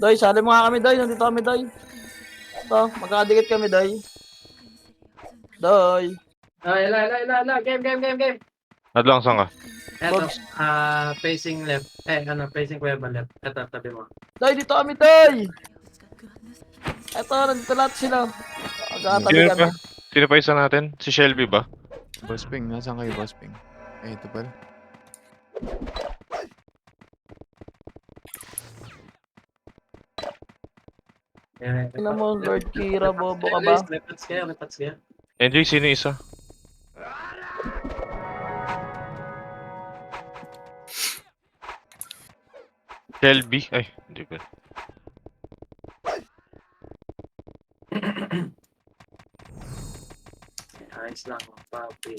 Doy, sali mo nga kami, Doy. Nandito kami, Doy. Ito, magkakadikit kami, Doy. Doy. Ila. Game. Nadlang saan ka? Eto, Box. facing left. Facing kuweba left. Eto, tabi mo. Doy, dito kami, Doy. Eto, nandito lahat sila. Magkakatabi Sino kami. pa? Sino pa isa natin? Si Shelby ba? Boss Ping, nasaan kayo, Boss Ping? Ay, ito pala. Tingnan mo, Lord Kira, bobo ka ba? Lepats kaya. NJ, sino isa? Shelby? Ay, hindi ba? Ayos lang, papi.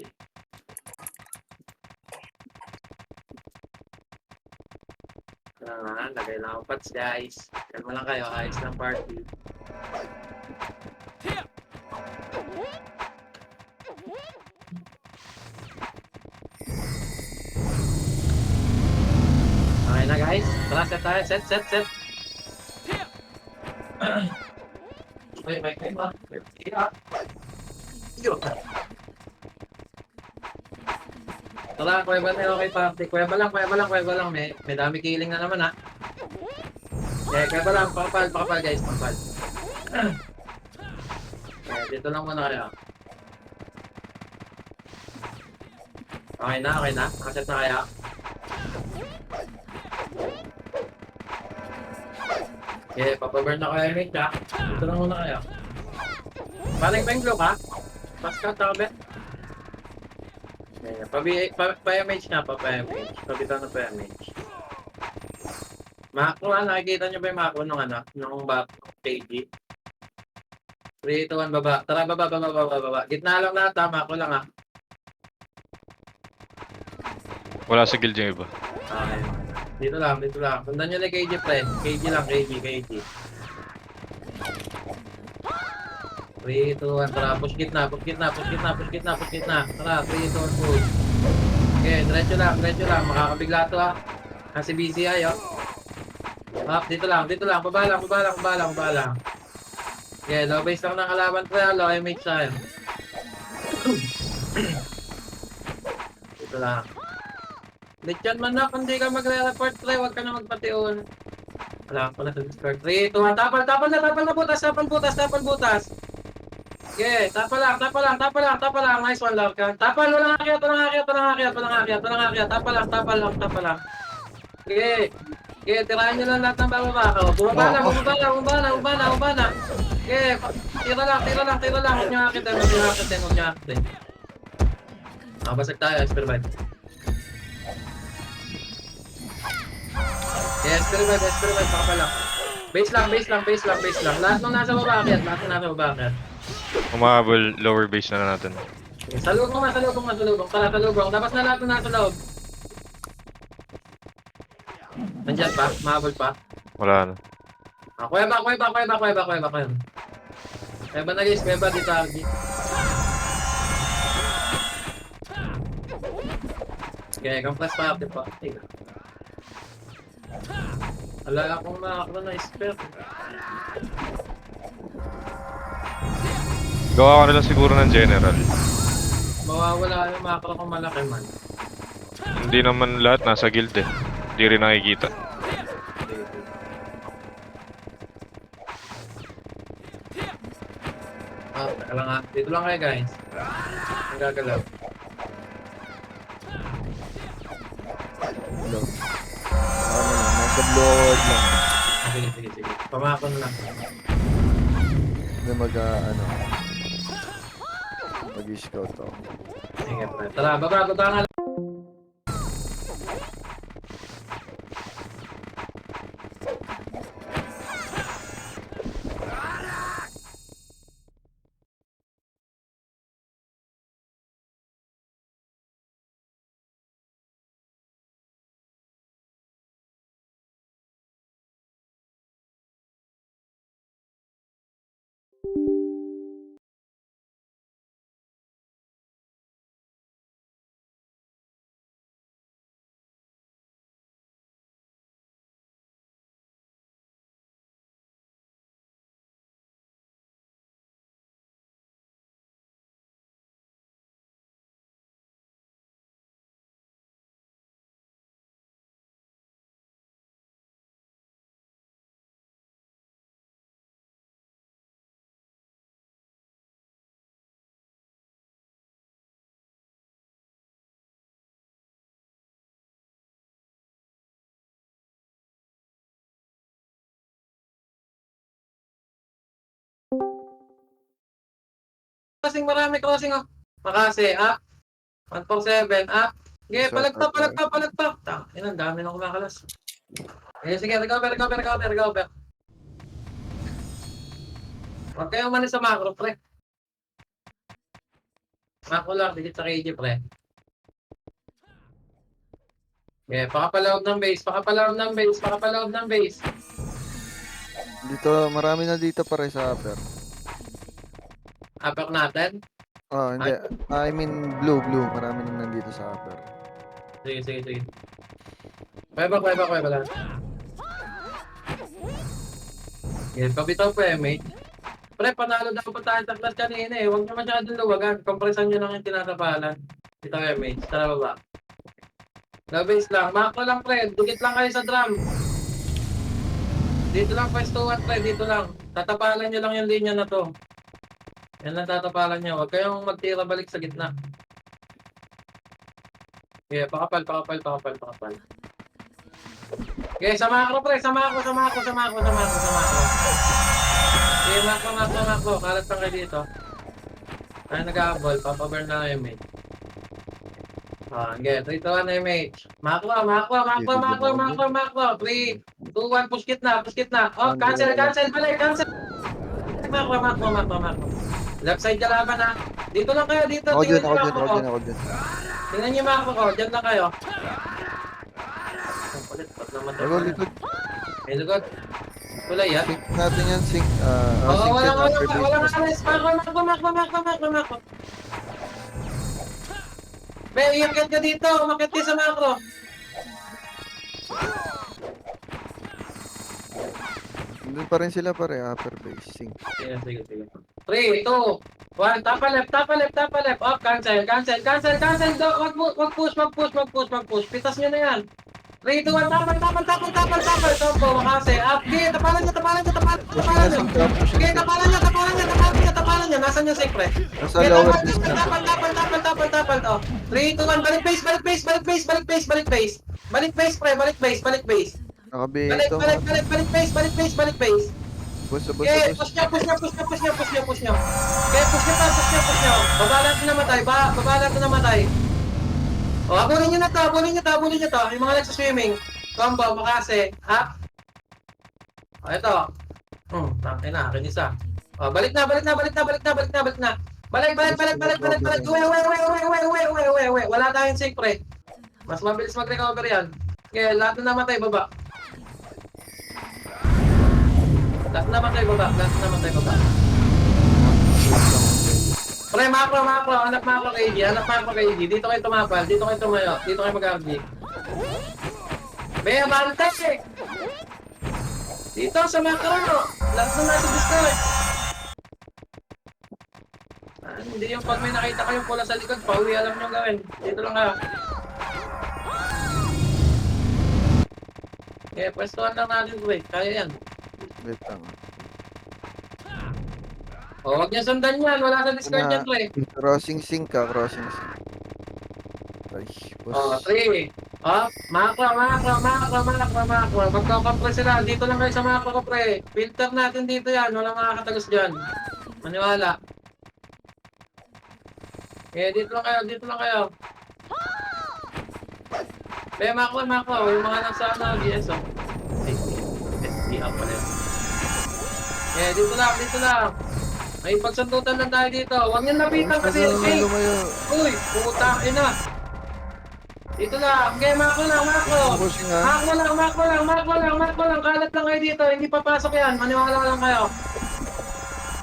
Lagay lang ako pats, guys. Kalma lang kayo, ayos lang party. Okay na, guys. Tara, set tayo. Set. May ba? Tara, kuweba na okay party. Kuweba lang. May dami killing na naman, ha. Okay, kuweba lang. Pakapal, guys. Pakapal. Okay, dito lang muna kayo. Okay na. Nakaset na kaya. Okay, papaburn na kayo, mate, ha. Dito lang muna kayo. Paling penglo ka? Pascal, tabi. Pa-MH na, pa-MH. Pabitan na pa-MH. Macro, nakikita nyo ba yung macro nung back KG? 3, 2, 1, baba. Tara, baba. Gitna lang lahat, ha. Macro lang, ha. Wala sa guild yung iba. Okay. Dito lang. Sundan nyo na KG, friend. KG lang, KG. 3, 2, 1, tara, push gitna. Tara, 3, 2, 1, push. Okay, diretso lang. Makakabigla to, ha. Kasi busy ayo. Up, dito lang. Baba lang. Okay, low base lang ng kalaban ko, low MH tayo. Dito lang. Lechon man na, kung di ka magre-report, pre, huwag ka na magpatiun. Wala ko na sa Discord. 3, 2, 1, tapal na butas. Okay, tapal lang. Nice one, love ka. Tapal, walang akyat. Tapal lang. Okay, tirahan nyo lang lahat ng bababa ko. Bumaba na. Okay, tira lang. Huwag nyo akitin. Basag tayo, Esperbite. Okay, Esperbite, pakapalang. Base lang. Lahat nung nasa baba akyat. Umabol, lower base na natin. Okay, salubong. Tara, salubong. Tapos na lahat nung nasa loob. Nandiyan pa? Mahabol pa? Wala na. Kuweba. Kuweba na guys, dito Argy. Okay, compress pa update pa. Wala akong makaklo na spare. Gawa ko na lang siguro ng general. Mawawala yung makaklo kong malaki man. Hindi naman lahat nasa guild eh. Hindi rin nakikita. Teka lang ha. Dito lang kayo guys. Ang gagalaw. Hello. Ano lang, nasa blood lang. Sige. Pamako na lang. Hindi mag-scout ako. Sige pre. Tara, baba nga crossing, marami crossing, oh. Makase, up. 147, up. Sige, palagpak. Ang dami na kumakalas. Sige, recover. Huwag kayong manis sa macro, pre. Macro lang, digit sa KG, pre. Okay, pakapaloob ng base. Dito, marami na dito pare sa upper. Upper natin. Oh, hindi. I mean, blue. Marami na nandito sa upper. Sige. Kuweba lang. Yes, pabitaw po, mate. Pre, panalo daw pa tayo sa class kanina eh. Huwag nyo masyadong luwagan. Kompresan nyo lang yung tinatapalan. Bitaw, mate. Tara ba? Base lang. Mako lang, pre. Dukit lang kayo sa drum. Dito lang, pwestuhan, pre. Dito lang. Tatapalan nyo lang yung linya na to. Yan lang tatapalan nyo. Huwag kayong magtira balik sa gitna. Okay, pakapal. Okay, sa macro, pre. Sa macro. Okay, macro. Kalat lang kayo dito. Ay, nag-aabol. Papaburn na kayo, mate. Okay, 3, 2, 1, MH. Macro. 3, 2, 1, push kit na. Oh, cancel. Balik, cancel. Macro. Left side kalaban ha. Dito lang kayo, dito. Ako dyan. Tingnan niyo macro ko. Diyan lang kayo. Palit naman Ako, likod. May lugod. Kulay yan. Sync natin yan, sync. Oo, Sync walang set upper base. alis. Macro. Be, iakit ka dito. Umakit ka sa macro. Doon pa rin sila pare, upper base, sync. Sige. 3, 2, 1. Tapa left. Up, cancel. Wag push. Pitas nyo na yan. 3, 2, 1. Tapal. Tombo, makase. Up, sige. Tapalan nyo. Sige, tapalan nyo. Nasaan yung safe, pre? Nasa lower base na. Tapal to. 3, 2, 1. Balik base. Balik base, pre. Balik base. Nakabito. Balik base. Bus. Okay, push nyo. Okay, push nyo. Babalat na namatay. O, abulin nyo to. Yung mga nagsaswimming. Combo, makase. Up. O, ito. Tangin na, akin isa. O, balik na. Balik. Uwe. Wala tayong safe, pre. Mas mabilis mag-recover yan. Okay, lahat na namatay, baba. Lahat na namatay, baba. Pre, macro. Hanap macro KG. Dito kayo tumapal. Dito kayo tumayo. Dito kayo mag-RG. Bea, bante! Dito sa macro. Lahat na nasa Discord. Hindi yung pag may nakita kayong pula sa likod, pauwi alam nyo gawin. Dito lang kayo. Okay, pwestuhan lang natin, pre. Kaya yan. Wait lang. O, huwag niya sundan yan. Wala sa Discord yan, pre. Crossing sync. Ay, boss. O, 3. O, macro. Magkakompre sila. Dito lang kayo sa macro ko, pre. Filter natin dito yan. Walang makakatagos dyan. Maniwala. Okay, dito lang kayo. Kaya macro. Yung mga nasa GS, o. ST up pa rin. Okay, dito lang. May pagsundutan lang tayo dito. Huwag niyang lapitan kasi. Hey! Uy! Putang ina! Dito lang. Okay, macro lang. Pushing ha. Macro lang. Kalat lang kayo dito. Hindi papasok yan. Maniwala lang kayo.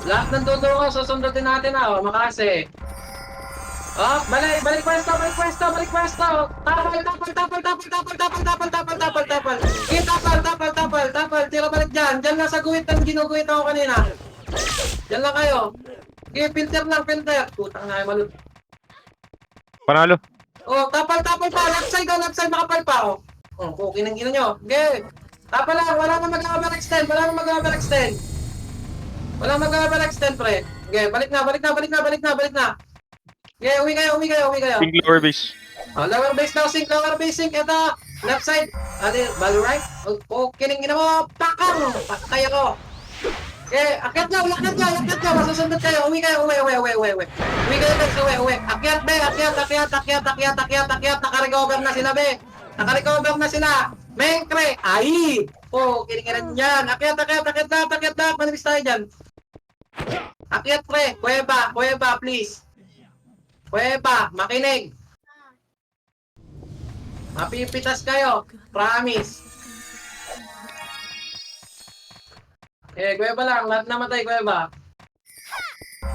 Lahat ng dulo ko, susundutin natin na. Makase. Oh, balik pwesto. Tapal. Tira balik dyan. Dyan lang sa guhit ang ginuguhit ako kanina. Dyan lang kayo. Okay, filter. Putang na, malut. Panalo. Oh, tapal pa. Left side, makapal pa. Oh, okay nang ino nyo. Okay. Tapal lang, wala nang mag-overextend. Wala mag-overextend, pre. Okay, balik na. Okay, uwi kayo. Ping lower base. Oh, lower base. Ito, left side. Bali right? Okay nang ino mo. Pakang! Patay ako. Akyat nyo, masusundot kayo, uwi kayo, uwi. Uwi kayo guys, uwi. Akyat, be, akyat, nakarecover na sila, be. Nakarecover na sila. Mengkre, ay! Oh, kininginan dyan. Akyat na, manibis tayo dyan. Akyat, pre, kuweba, please. Kuweba, makinig. Mapipitas kayo, promise. Kuweba lang, lahat namatay, kuweba.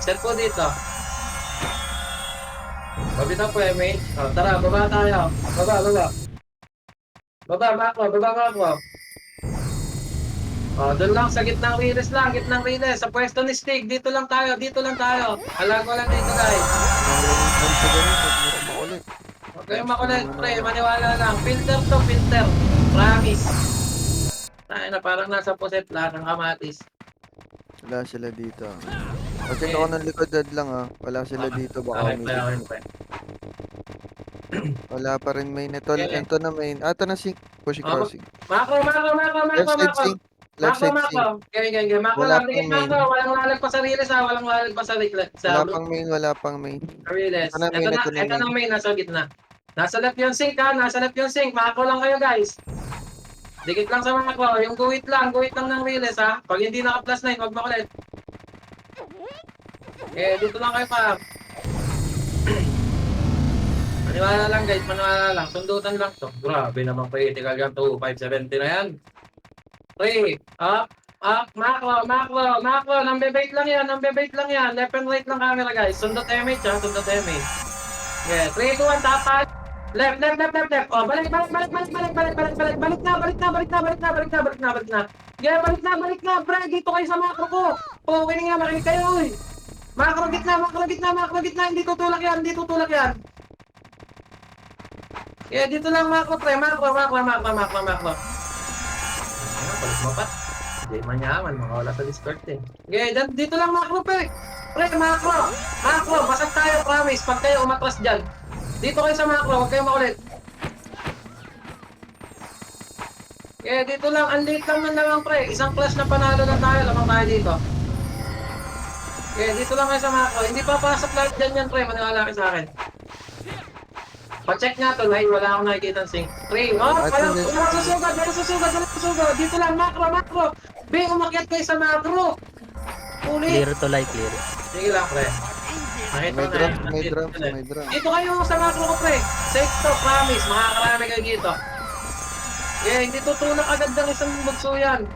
Set po dito. Babitaw po, mate. Tara, baba tayo. Baba. Baba, Mako. Doon lang, sa gitnang riles lang, Sa pwesto ni Stig, dito lang tayo. Alam ko lang dito, guys. Huwag kayong makulit, pre. Maniwala lang. Filter. Promise. Tayo na, parang nasa puset lahat ng kamatis. Wala sila dito. Kasi ako ng likod dead lang Wala sila dito. Baka Okay. Wala pa rin main. Ito na main. Ito na sink. Push crossing. Mako. Left side sink. Left side sink. Okay. Mako Wala lang. pang main. Walang lalagpas sa riles ha. Wala pang main. Riles. Ito na main, ito na Ito na main. Nasa gitna. Nasa left yung sink ha. Mako lang kayo guys. Dikit lang sa Mako. Yung guhit lang ng riles ha. Pag hindi naka-plus 9, huwag makulit. Dito lang kayo pa. Maniwala lang guys, sundutan lang to. Grabe naman critical yan, 2570 na yan. 3, up, Mako, nambebait lang yan, left and right lang camera guys. Sundot MH ha, sundot MH. 3, 2, 1, tapat. Left. Oh, balik na. Balik na, pre, dito kayo sa Mako ko. Oh, makinig kayo, oy. Mako gitna, hindi tutulak yan. Dito lang Mako, pre. Mako. Balik mo pa. Hindi manyaman, makawala sa Discord eh. Dito lang Mako, pre. Pre, Mako, basag tayo, promise. Pag kayo umatras dyan. Dito kayo sa Mako, huwag kayo makulit. Dito lang, ang late lang naman, pre. Isang clash na panalo lang tayo, lamang tayo dito. Dito lang kayo sa Mako. Hindi papasok lahat dyan yan, pre. Maniwala kayo sa akin. Pa-check nga to, wala akong nakikita ng sync. 3, walang susugod. Dito lang, Mako. Be, umakyat kayo sa Mako. Ulit. Clear to light, clear. Sige lang, pre. May drum. Dito kayo sa Mako ko, pre. Safe to, promise. Makakarami kayo dito. Hindi tutulak agad ng isang bugso yan.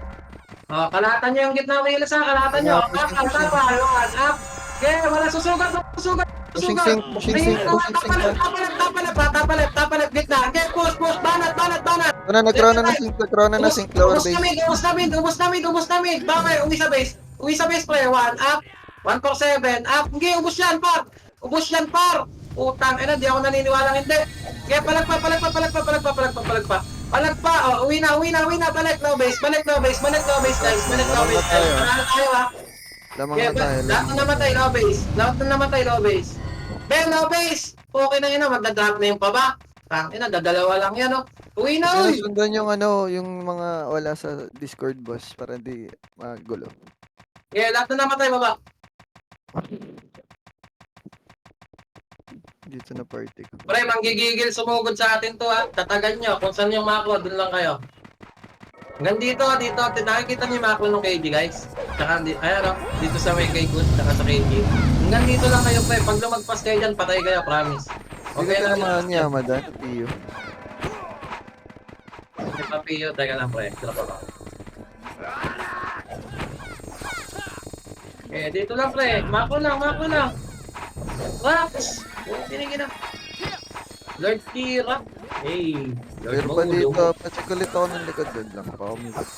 Kalahatan nyo yung gitna ng riles ha. Kalahatan nyo. Up. Wala susugod. Pushing sink. Tapalat, gitna. Push. Banat. Nakrona na sink. Lower base. Ubus namin. Bakit? Uwi sa base, pre. 1 up. 147. Up. Ubus yan, par. Utang, di ako naniniwalang hindi. Palag pa. Uwi na. Balik no base, guys. Manalo tayo ha. Lamang na tayo. Lahat na namatay, low base. Ben, low base. Okay na yun, magdadrop na yung paba. Dadalawa lang yan, Uwi na, uy. Sundan yung yung mga wala sa Discord boss para hindi magulo. Lahat na namatay, baba. Dito na party ko. Pre, manggigigil sumugod sa atin to ha. Tatagan nyo. Kung saan yung Mako, dun lang kayo. Hanggang dito. Nakikita niyo yung Mako ng KG, guys. Tsaka, dito sa may kay Good, tsaka sa KG. Hanggang dito lang kayo, pre. Pag lumagpas kayo dyan, patay kayo, promise. Okay na naman niya, Madan. Piyo. Papiyo, teka lang, pre. Drop ako. Dito lang, pre. Mako lang. Raps! Tinigin na. Lord Tira. Hey, Lord Pero pa dito, pacheck ulit ako ng likod doon lang.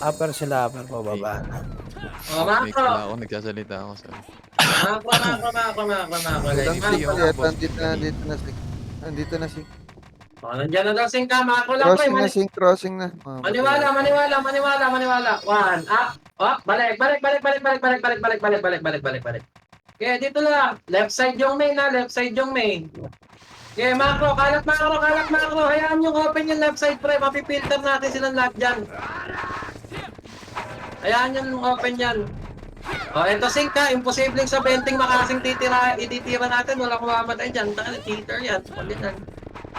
Upper sila, upper pababa. May kala ako, nagsasalita ako sa... Mako, guys. Nandito na sink. Nandiyan na daw singka. Mako lang, pre. Crossing na. Maniwala. 1, up. Balik. Dito lang. Left side yung main. Mako. Kalat Mako. Hayaan nyo open yung left side, pre. Mapipilter natin silang lahat dyan. Hayaan nyo open yan. O, ito sink ka. Imposibleng sa 20 makasing ititira natin. Wala kumamatay dyan. Taka na, cheater yan. Pag yan.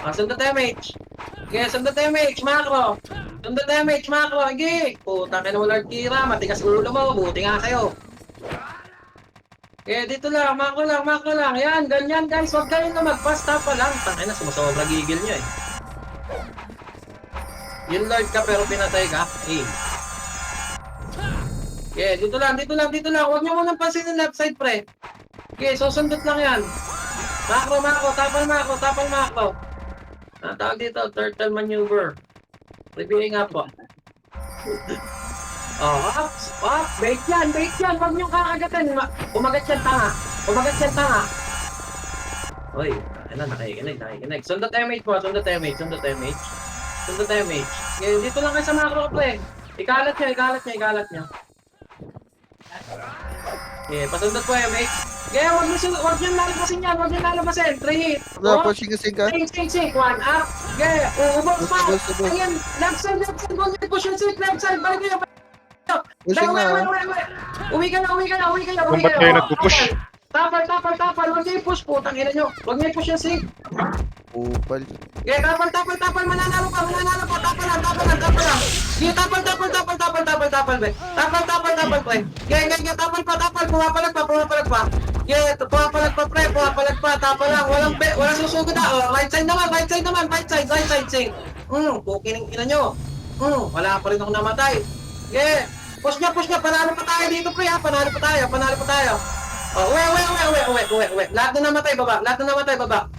O, sundot damage. Okay, sundot damage. Macro. Sundot damage. Macro. Okay. Puta ka na wala tira. Matigas ulo mo. Buti nga kayo. Okay, dito lang. Macro lang. Macro lang. Yan. Ganyan guys. Huwag kayo na magpasta pa lang. Taka na, sumasobra gigil nyo eh. Yung lord ka pero pinatay ka. Eh. Okay, dito lang. Huwag nyo munang pansin yung left side, pre. Okay, susundot lang yan. Macro. Tapal macro. Ang tawag dito, turtle maneuver. Reviewing nga po. Oh, up. Bait yan. Huwag nyo kakagatin. Umagat yan, tanga. Uy, ano, nakikinig. Sundot damage po, sundot damage. Okay, dito lang kayo sa macro, pre. Ikalat nyo. Okay, pasundot po, MH. Kaya huwag nyo lalabasin. 3, Wala, pushing kasi ka. Sing. 1 up. Okay, ubos pa. Ubos. Ayan, left side. Huwag nyo push yung sing, left side. Balik nyo. Pushing na. Uwi ka na. Kung ba't kayo nagpupush? Tapal. Huwag nyo i-push, putang ina nyo. Huwag nyo i-push yung sing. Upal. Okay, tapal. Mananalo pa. Tapal lang. Okay, tapal, be. Tapal, pre. Okay, tapal. Pumapalag pa. Okay, pumapalag pa. Tapal lang. Walang susugod na. Oh, right side naman. Right side, sing. Pukining ina nyo. Wala pa rin ako namatay. Okay, push niya. Panalo pa tayo dito, pre, ha. Panalo pa tayo. Oh, uwi. Lahat na namatay, baba.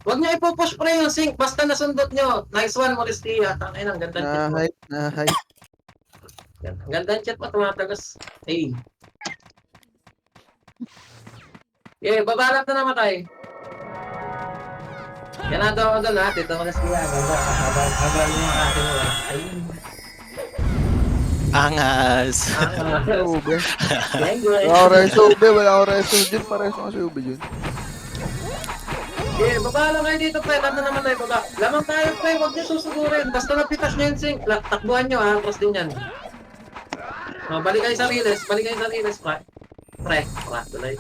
Huwag niyo ipupush, pre, yung sink. Basta nasundot nyo. Nice one, Moristia. Tangin, ang ganda ng chat mo. Na-hype. Ang ganda ng chat mo, tumatagas. Hey. Okay, babalat na namatay. Yan na daw ako doon, ha. Tito Moristia. Habang yung akin mo. Ayun. Angas. Ube. Language. Wala ako reso, ube. Wala ako reso dyan. Pareso kasi ube dyan. Okay, baba lang kayo dito, pre. Lahat na naman tayo, baba. Lamang tayo, pre. Huwag niyo susugurin. Basta napitas niyo yung sink. Takbuhan niyo, ha. Tapos din yan. Oh, balik kayo sa riles, pre. Tuloy.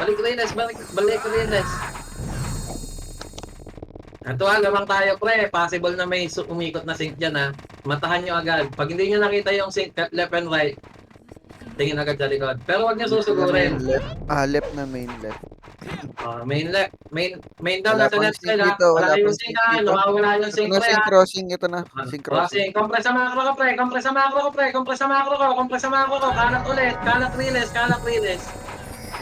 Balik riles. Ito, lamang tayo, pre. Possible na may umikot na sink dyan, ha. Matahan niyo agad. Pag hindi niyo nakita yung sink left and right, tingin agad sa likod. Pero huwag niyo susugurin. Left na main left. Main down Wala nasa pang left sink side, ha. dito, Wala wala yung pang sink, sink ha. dito. Nawawala yung sink, Ano, pre, sink ha. crossing. Ito na. Sink crossing. Compress sa macro ko, pre. Compress sa macro ko. Kalat riles.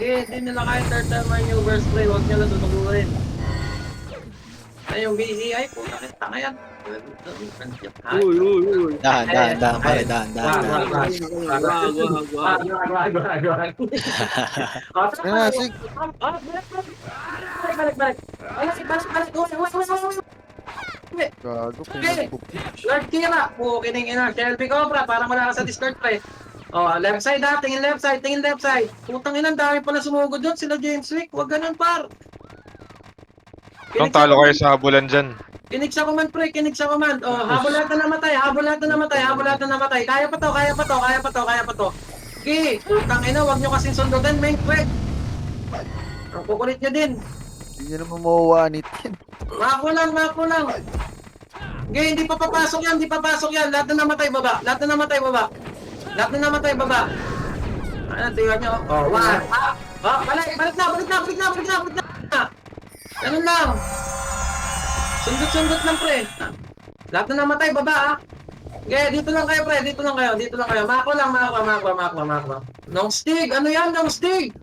Hindi nila kaya turtle maneuvers, pre. Huwag nyo lang tutugurin. Ay, yung BCI, puta ka, tanga yan. Dahan, pare, dahan. Yan na, sink. Balik. Gago. Okay. Lord Kira, kining ina. Shelby Cobra, parang wala ka sa Discord, pre. Oh, left side, ha. Tingin left side. Putang ina, dami pala sumugod doon. Sila James Wick. Huwag ganun, par. Kung talo kayo sa habulan dyan. Kinig sa command, pre. Oh, habol lahat na namatay. Kaya pa to. Okay. Putang ina, huwag nyo kasing sundutin, main pre. Ang kukulit nyo din. Hindi nyo naman mawawanit yan. Mako lang. Okay, hindi pa papasok yan. Lahat na namatay, baba. Ano, tingnan nyo. Oh, one. Balik na. Ganun lang. Sundot lang, pre. Lahat na namatay, baba, ha. Okay, dito lang kayo, pre. Dito lang kayo. Mako lang. Nong stig. Ano yan, nong stig?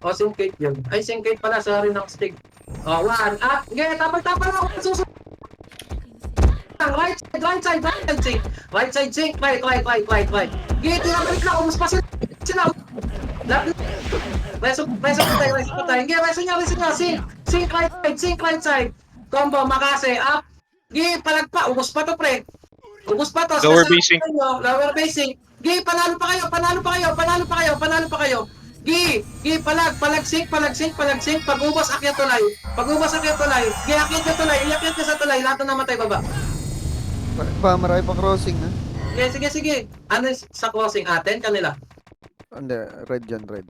Oh, singkate yun. Ay, singkate pala. Sorry, nong stig. Oh, one. Okay, tapal lang. Susunod. Right side sink. Right. Okay, tinabalik lang. Umus pa sila. Lahat na. Reso pa tayo. Okay, reso nyo. Sink right side. Combo, makase, up. Okay, palagpa. Umus pa to, pre. Lower basing. Lower basing. Okay, panalo pa kayo. Okay, palag sink. Pag-ubos, akyat tulay. Okay, akyat nyo sa tulay. Lahat na namatay, baba. Marami pang crossing, ha? Sige. Ano sa crossing atin? Kanila? Hindi, red yan, red.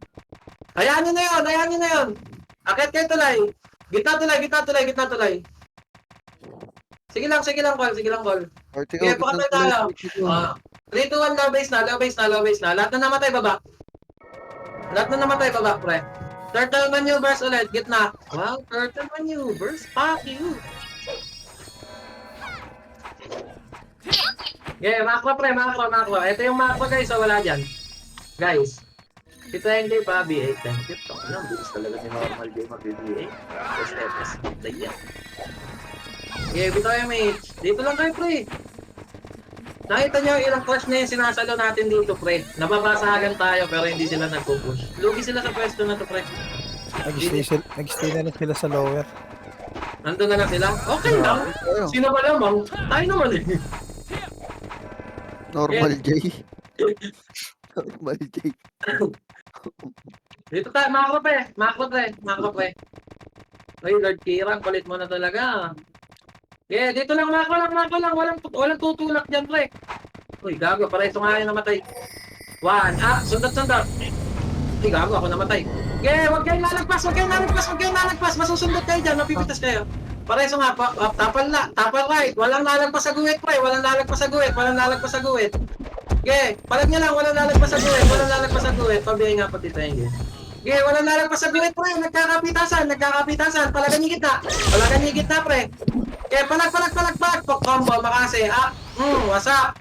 Hayaan nyo na yun, hayaan nyo na yun. Akit kayo tulay. Gitna tulay, gitna tulay, gitna tulay. Sige lang, call, sige lang, call. Party Okay, ko, pakatay tayo. 3, 2, 1, low base na, low base na, low base na. Lahat na namatay, baba. Lahat na namatay, baba, pre. Turtle maneuvers ulit, gitna. Wow, turtle maneuvers, fuck you. Okay, macro pre, macro. Ito yung macro guys, so wala dyan. Guys, ito yung day pa, B8 10 tip. Ang bilis talaga ni normal day mag-B8. Just FS, like yan. Okay, bitaw yung mate. Dito lang kayo pre. Nakita nyo ilang clash na yung sinasalo natin dito pre. Nababasahagan tayo pero hindi sila nagpo-push. Lugi sila sa pwesto na to pre. Nag-stay na lang sila sa lower. Nandun na lang sila. Okay lang. Sino ba lamang? Tayo naman eh. Normal J. Normal J. Dito tayo, macro pre. Ay, Lord Kirang, kulit mo na talaga. Yeah, dito lang, macro lang. Walang tutulak dyan, pre. Uy, gago, pareso nga yung namatay. 1, sundat. Uy, gago, ako namatay. Yeah, huwag kayong lalagpas. Masusundot kayo dyan, mapipitas kayo. Pareso nga, tapal right. Walang lalagpas sa guwit, pre. Walang lalagpas sa guwit. Okay, palag nyo lang, walang lalagpas sa guwit. Pabiyay nga pati tayo yun. Okay, walang lalagpas sa guwit, pre. Nagkakapitasan. Palagan nyo gitna, pre. Okay, palag. Combo, makasi. What's up?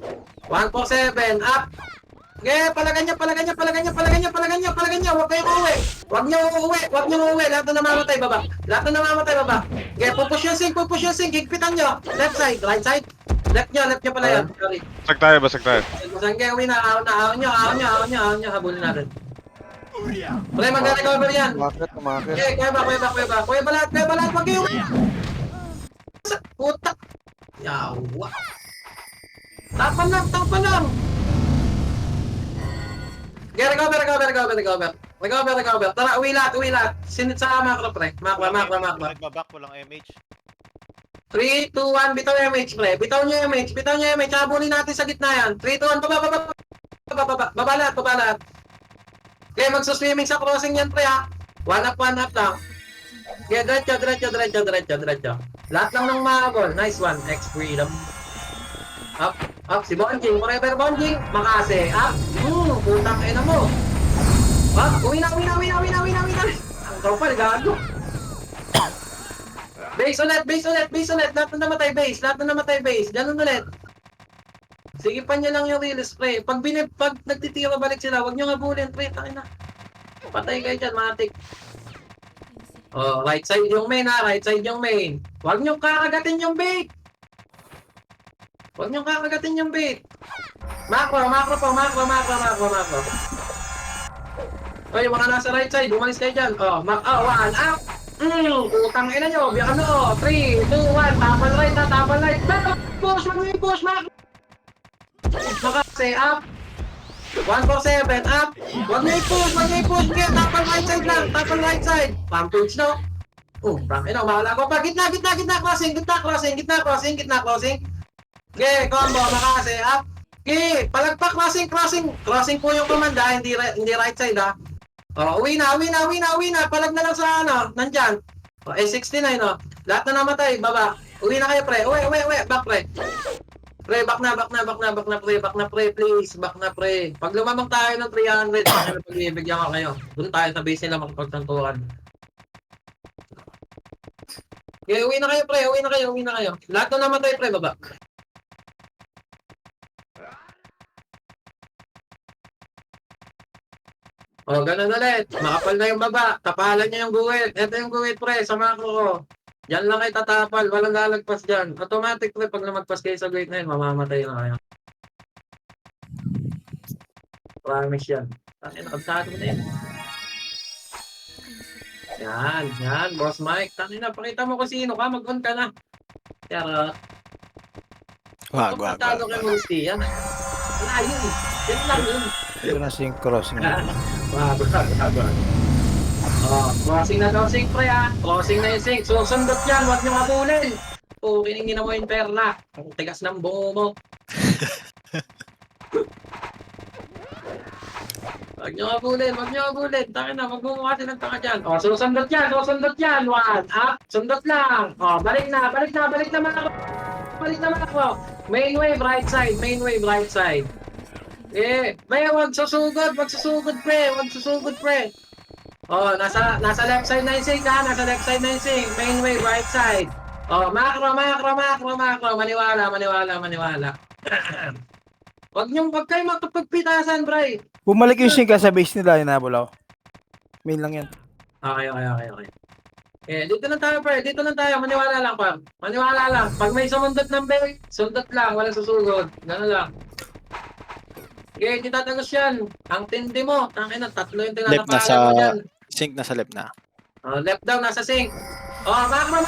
147, up. Okay, palagan nyo. Huwag kayong uuwi. Huwag nyo uuwi. Lahat na namamatay, baba. Okay, pupush yung sink. Higpitan nyo. Left side, right side. Left nyo pala yan. Sorry. Basag tayo. Sangge, uwi na. Ahon nyo. Habulin natin. Pre, mag-recover yan. Umakit. Okay, kuya ba lahat. Huwag kayong putak. Yawa. Tapan lang. Okay, recover. Tara, uwi lahat. Sinit sa macro, pre. Macro. Nagbabak, walang MH. 3, 2, 1, bitaw yung MH, pre. Bitaw nyo yung MH. Habulin natin sa gitna yan. 3, 2, 1, baba lahat. Okay, magsuswimming sa crossing yan, pre, ha. 1 up lang. Okay, diretso. Lahat lang ng mahabol. Nice one. X-Freedom. Up. Si Bonjing. Forever Bonjing. Makase. Up. Putang ina mo. Up. Uwi na. Ang kapal, gago. Base ulit. Lahat na namatay base. Ganun ulit. Sige pa nyo lang yung release, pre. Pag nagtitira balik sila, huwag nyo habulin, pre. Tangina. Patay kayo dyan, matik. Oh, right side yung main, ha. Huwag nyo kakagatin yung bait. Macro. Oy, mga nasa right side, umalis kayo dyan. Oh, 1 up. Utang ina nyo. Biyakan mo. 3, 2, 1. Tapal right. Push, macro. Makase, up. 147, up. Huwag niyo i-push. Kaya tapal right side. Pampage, no? Ina, mahala ko pa. Gitna, crossing. Okay, combo, makase, up. Okay, palagpak, crossing po yung komanda, hindi right side, ha. Uwi na. Palag na lang sa, nandyan. A69, no. Lahat na namatay, baba. Uwi na kayo, pre. Uwi, back, pre. Pre, back na, pre, please. Back na, pre. Pag lumamang tayo ng 300, pagbibigyan ko kayo. Doon tayo sa base nila makipagtantuan. Okay, uwi na kayo, pre. Lahat na namatay, pre, baba. Ganun ulit. Makapal na yung baba. Tapalan niya yung guwit. Ito yung guwit, pre, sa macro ko. Yan lang kayo tatapal. Walang lalagpas dyan. Automatic, pre, pag lumagpas kayo sa guwit na yun, mamamatay na kayo. Promise yan. Nakabsado mo na yun. Yan, Boss Mike. Tangina, pakita mo kung sino ka. Mag-on ka na. Pero, Wag. kay Musti yan. Wala yun. Yan lang yun. Ito na sync crossing. Wag. Crossing na daw sync, pre, ha. Crossing na yung sync. Susundot yan. Huwag nyo habulin. Kiningin mo yung perla. Ang tigas ng bungo mo. Wag niyo abulin, wag niyo abulin. Tangin na, magmumukha silang tanga dyan. O, susundot yan, susundot yan. One, up, sundot lang. O, balik na, balik na, balik naman ako. Balik naman ako. Main wave, right side, main wave, right side. May wag susugod, pre, wag susugod, pre. O, nasa left side na yung sink, ha? Nasa left side na yung sink. Main wave, right side. O, macro. Maniwala. Wag kayo magpagpitasan, bray. Bumalik yung sink sa base nila, inabol ako. Main lang yan. Okay. Dito lang tayo, pre. Dito lang tayo. Maniwala lang, pa. Maniwala lang. Pag may sumundot ng bell, sundot lang. Walang susugod. Gano'n lang. Di tatagos yan. Ang tindi mo. Tangina, tatlo yung Left na tinatapalan mo dyan. Sink na sa left na. Left down, nasa sink. Macro.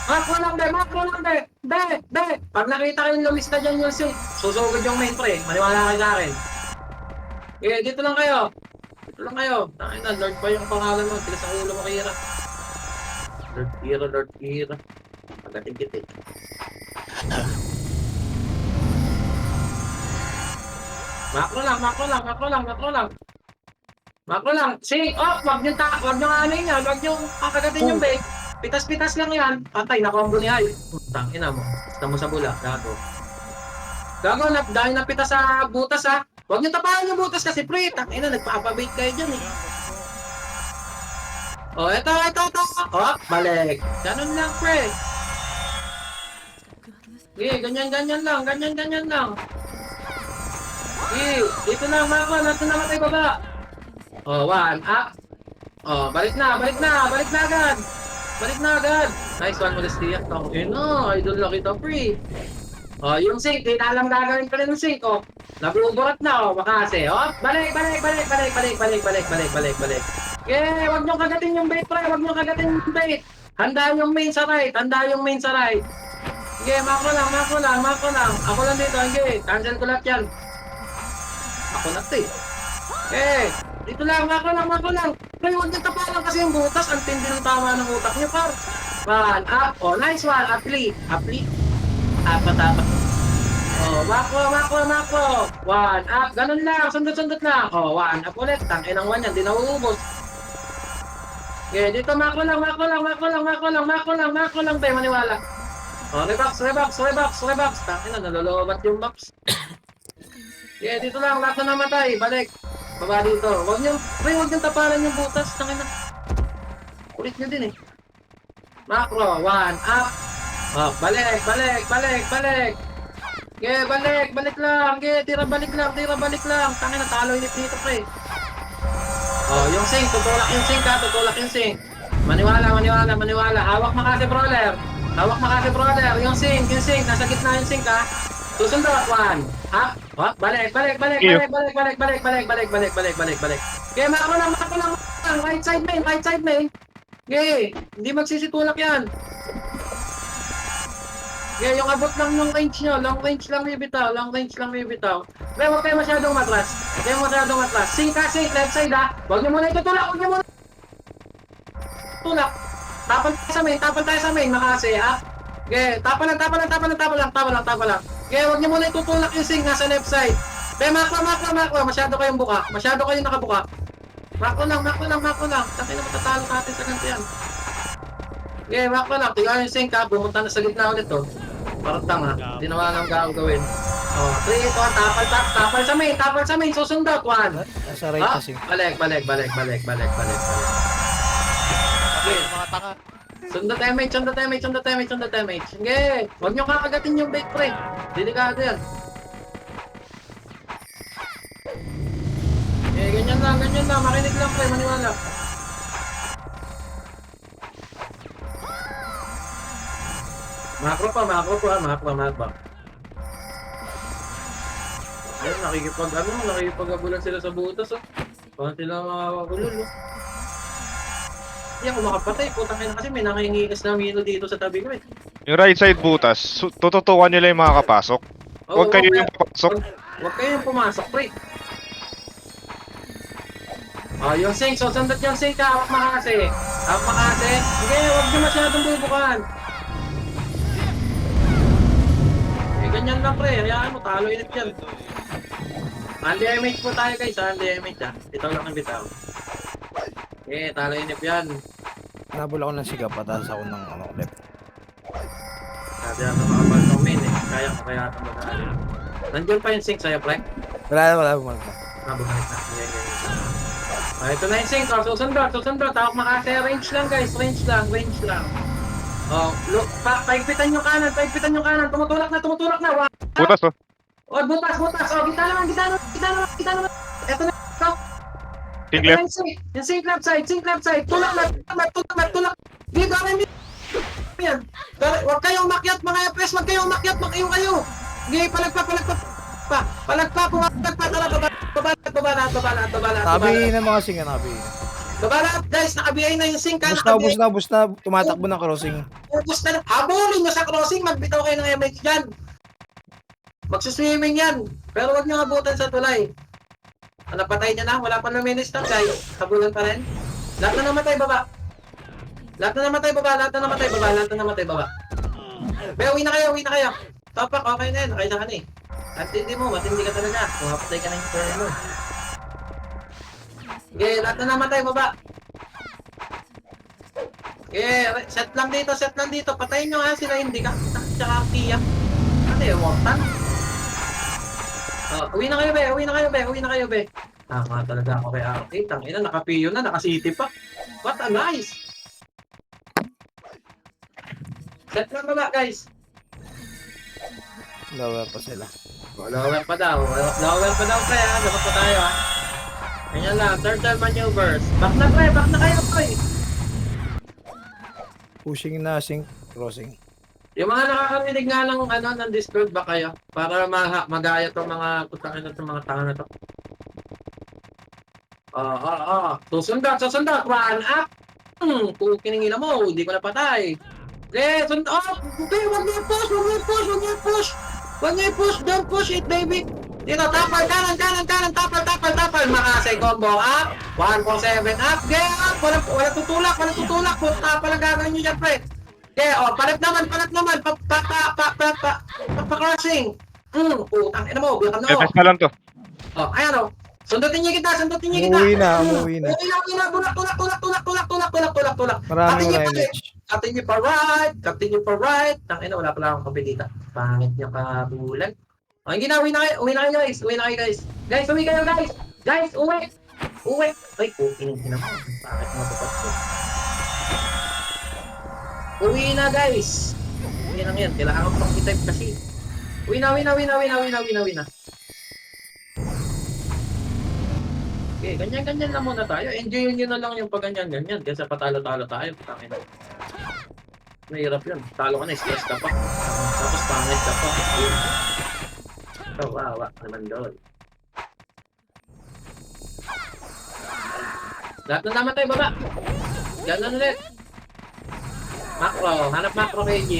Macro lang, be. Pag nakita kayong lumista dyan yung sink, susugod yung main, pre. Maniwala kayo sa akin. Dito lang kayo. Tangina, Lord pa yung pangalan mo. Tigas ang ulo mo, Kira. Lord Kira. Pagkatigit. Macro lang. Sing, wag nyo anin yan. Wag nyo kakagatin yung bake. Pitas-pitas lang yan. Patay, nakombo ni Ay. Tangina mo. Basta mo sa bula. Gago, dahil napitas sa butas, ha. Wag nyo tapahan yung butas kasi, pre. Tangina, nagpapabait kayo dyan, eh. Eto. Balik. Ganun lang, pre. Ganyan lang. Dito na, Marco. Nato na matay baba. One, up. Balik na agad. Nice one, Modestia. Idol na kita, pre. Yung sink, di na alam gagawin pa rin ng sink, Nabuburat na, makasi. Balik. Wag nyo kagatin yung bait, pre. Handa yung main sa right. Macro lang. Ako lang dito, cancel ko lahat yan. Ako na, dito lang, macro lang. Pre, huwag nyo tapalan kasi yung butas. Ang tindi ng tama ng utak nyo, par. One, up. Nice one. Apli. Apat. Macro. One, up. Ganun lang. Sundot lang. One, up ulit. Tangin ng one yan. Di nauubos. Dito, macro lang. Tayo, maniwala. Rebox. Tangin na, nalolobat yung box. Dito lang. Lahat na namatay. Balik. Baba dito. Huwag nyo tapalan yung butas. Tangina. Kulit nyo din, eh. Macro. One. Up. Balik. Balik lang. Tira balik lang. Tangina, talo inip dito, pre. Yung sink. Tutulak yung sink. Maniwala. Hawak makasi brawler. Yung sink. Nasa gitna yung sink, ha. Susundot. One. Up. Balik. Macro lang. Right side main. Hindi magsisitulak yan. Yung abot lang yung range nyo. Long range lang may bitaw. Pero huwag kayo masyadong matras. Sink, left side, ha. Huwag nyo muna itutulak. Tapal tayo sa main, makasi, ha. Tapal lang. Huwag nyo muna itutulak yung sink, nasa left side. Macro. Masyado kayong nakabuka. Macro lang. Taki na matatalo natin sa ganito yan. Macro lang. Tingnan yung sink, ha. Bumunta na sa gitna ulit, Parang tanga. Hindi naman ang gagawin. 3, 2, tapal sa main. Susundot. 1. Nasa right na sink. Balik. Mga tanga. Sundot damage. Huwag nyo kakagatin yung bait, pre. Delikado yan. Ganyan lang. Makinig lang, pre. Maniwala. Macro pa. Ayun, nakikipag-abulan sila sa butas, Parang sila makakagulol, Hindi ako makapatay, putang ina kasi may nangingigas na mino dito sa tabi ko, Yung right side butas, tututukan nila yung mga kapasok. Huwag kayo yung papasok. Huwag kayo yung pumasok, pre. Yung sink, sundot yung sink, hawak makasi. Hindi, huwag nyo masyadong bubukan. Ganyan lang, pre. Hayaan mo, talo init yan. Anti-image po tayo guys, anti-image ah. Bitaw lang ang bitaw. Okay, talo inip yan. Nabol ako ng siga, pataas ako ng ano, left. Sabi natin makapag-comment eh. Kaya ko kaya ito mag-aali. Nandiyan pa yung sync sa'yo, pre? Wala. Bumalik na. Ah, ito na yung sync. Oh, susundot. Tawag makasi. Range lang guys, range lang. Oh, look, paigpitan yung kanan. Tumutulak na. Wow. Butas oh. Oh, butas. Oh, kita naman. Ito na. Ito. King Ito left. yung sync left side. Tulak na. Dito rin. Yan. Huwag kayong makyat mga FPS, makayo kayo. Sige, palagpa. Baba. Nakabihin ng mga singa, nakabihin. Baba, guys, nakabihay na yung sync. Bus na, tumatakbo ng crossing. Ubus na. Habulin nyo sa crossing, magbitaw kayo ng MH dyan. Magsuswimming yan. Pero huwag nyo abutan sa tulay. Napatay niya na, wala pa na minutes na guys. Habulan pa rin. Lahat na namatay baba. Be, uwi na kayo. Topak, okay na yan. Okay na ka na eh. At hindi mo, matindi ka talaga. Pumapatay ka na yung turn mo. Okay, lahat na namatay baba. Okay, set lang dito. Patayin nyo nga sila, hindi ka. Tsaka Kia. Ano yung Woktan? Uwi na kayo, be. Tama talaga ako kay Arky. Tangina, nakapiyo na, nakasiti pa. What a nice! Set lang baba, guys. Lower pa sila. Lower pa daw, pre, ha? Dapat pa tayo, ha? Ganyan lang, turtle maneuvers. Back na kayo, pre. Pushing na, sync, crossing. Yung mga nakakarinig nga ng Discord ba kayo? Para magaya tong mga putakin na itong mga tanga na to. Susundot. Run up! Kung kiningila mo, hindi ko napatay. Okay, okay, wag niyo push! Don't push it, baby! Dito, tapal, kanan, tapal, makasay combo up, 147 up, okay, up, walang tutulak, tapal ang gagawin nyo dyan, pre. Okay, palat naman, pa-crossing. Putang ina mo, biyakan na mo. FS na lang to. Ayan sundutin niyo kita. Umuwi na. Tulak. Maraming damage. Continue pa right. Tangina, wala pala akong kape dito. Pangit niya kabulag. Uwi na kayo guys. Guys, uwi kayo guys. Guys, uwi. Ay, puking mo. Bakit mo dapat ko? Uwi na guys. Uwi na ngayon. Kailangan ko pang-type kasi. Uwi na. Okay, ganyan lang muna tayo. Enjoyin nyo na lang yung pag-ganyan. Kasi patalo-talo tayo. Tangina. Mahirap yun. Talo ka na, stress ka pa. Tapos pangit ka pa. Kawawa naman doon. Lahat na naman tayo, baba. Ganun ulit. Macro. Hanap macro KG.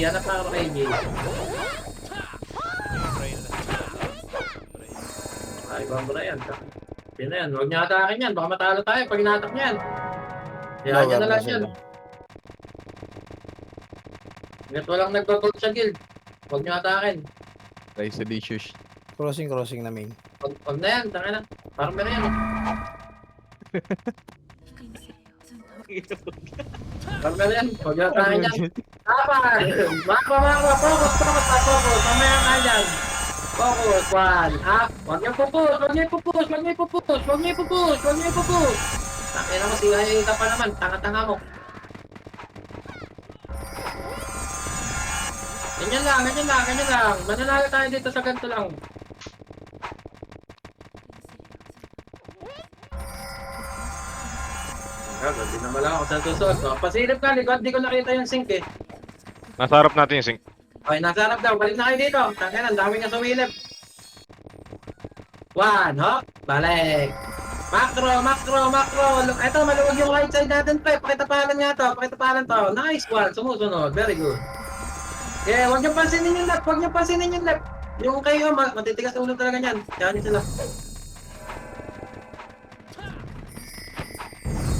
Ay, bambra yan. Yun na yan. Huwag niya atakin yan. Baka matalo tayo pag inatak niyan. Kaya niya na lang yan. Hanggat walang nagbagold sa guild. Huwag niyo atakin. Rise delicious. Crossing na main. Huwag na yan. Tanga na. Parang meron yan. Parang meron yan. Huwag niyo atakin yan. Tapal! Makro. Focus. Mamaya ka dyan. Focus. One. Up. Huwag niyo pupush. Takina mo, sigayin ka pa naman. Tanga-tanga mo. Ganyan lang. Mananalo tayo dito sa ganito lang. Hindi na wala ako sa susunod. Pasilip ka, likod. Di ko nakita yung sync eh. Nasa harap natin yung sync. Okay, nasa harap daw. Balik na kayo dito. Tangin, ang dami nga sumilip. One, hop. Balik. Macro. Ito, maluwag yung right side natin, pre. Pakitapalan nga to. Nice one. Sumusunod. Very good. Okay, huwag niyo pansinin yung left. Yung kayo, matitigas ulo talaga niyan. Kaya nyo sila.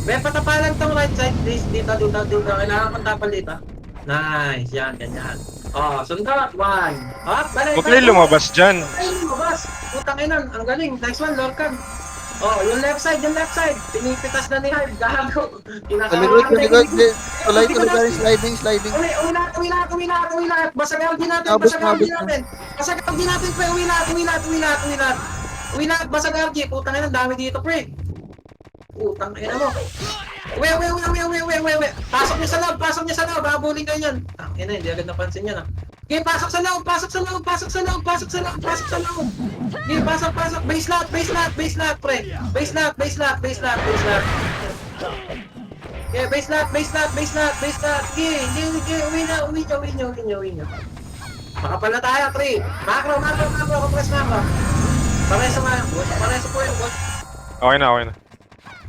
May patapalan tong right side. Dito. Kailangan kong tapal dito. Nice. Yan, ganyan. Sundot. 1. Up, balik. Huwag kayo lumabas dyan. Ay, lumabas. Putang ina, ang galing. Nice one, Lorcan. Yung left side. Pinipitas na ni Hive. Gago. Sa likod. Tuloy tayo. Sliding. Uwi lahat. Basag LG natin. Nabos Pre. Uwi lahat. Basag LG. Putang ina, dami dito, pre. Putang ina mo. Uwi. Pasok niya sa loob. Habulin kayo yan. Ina, hindi agad napansin yan, ah. Okay, pasok sa loob. Okay, pasok. Base lot, pre. Base lot. Okay, base lot. Okay, uwi nyo. Makapal na tayo, 3. Macro. Compress macro. Pareso po yung boss. Okay na.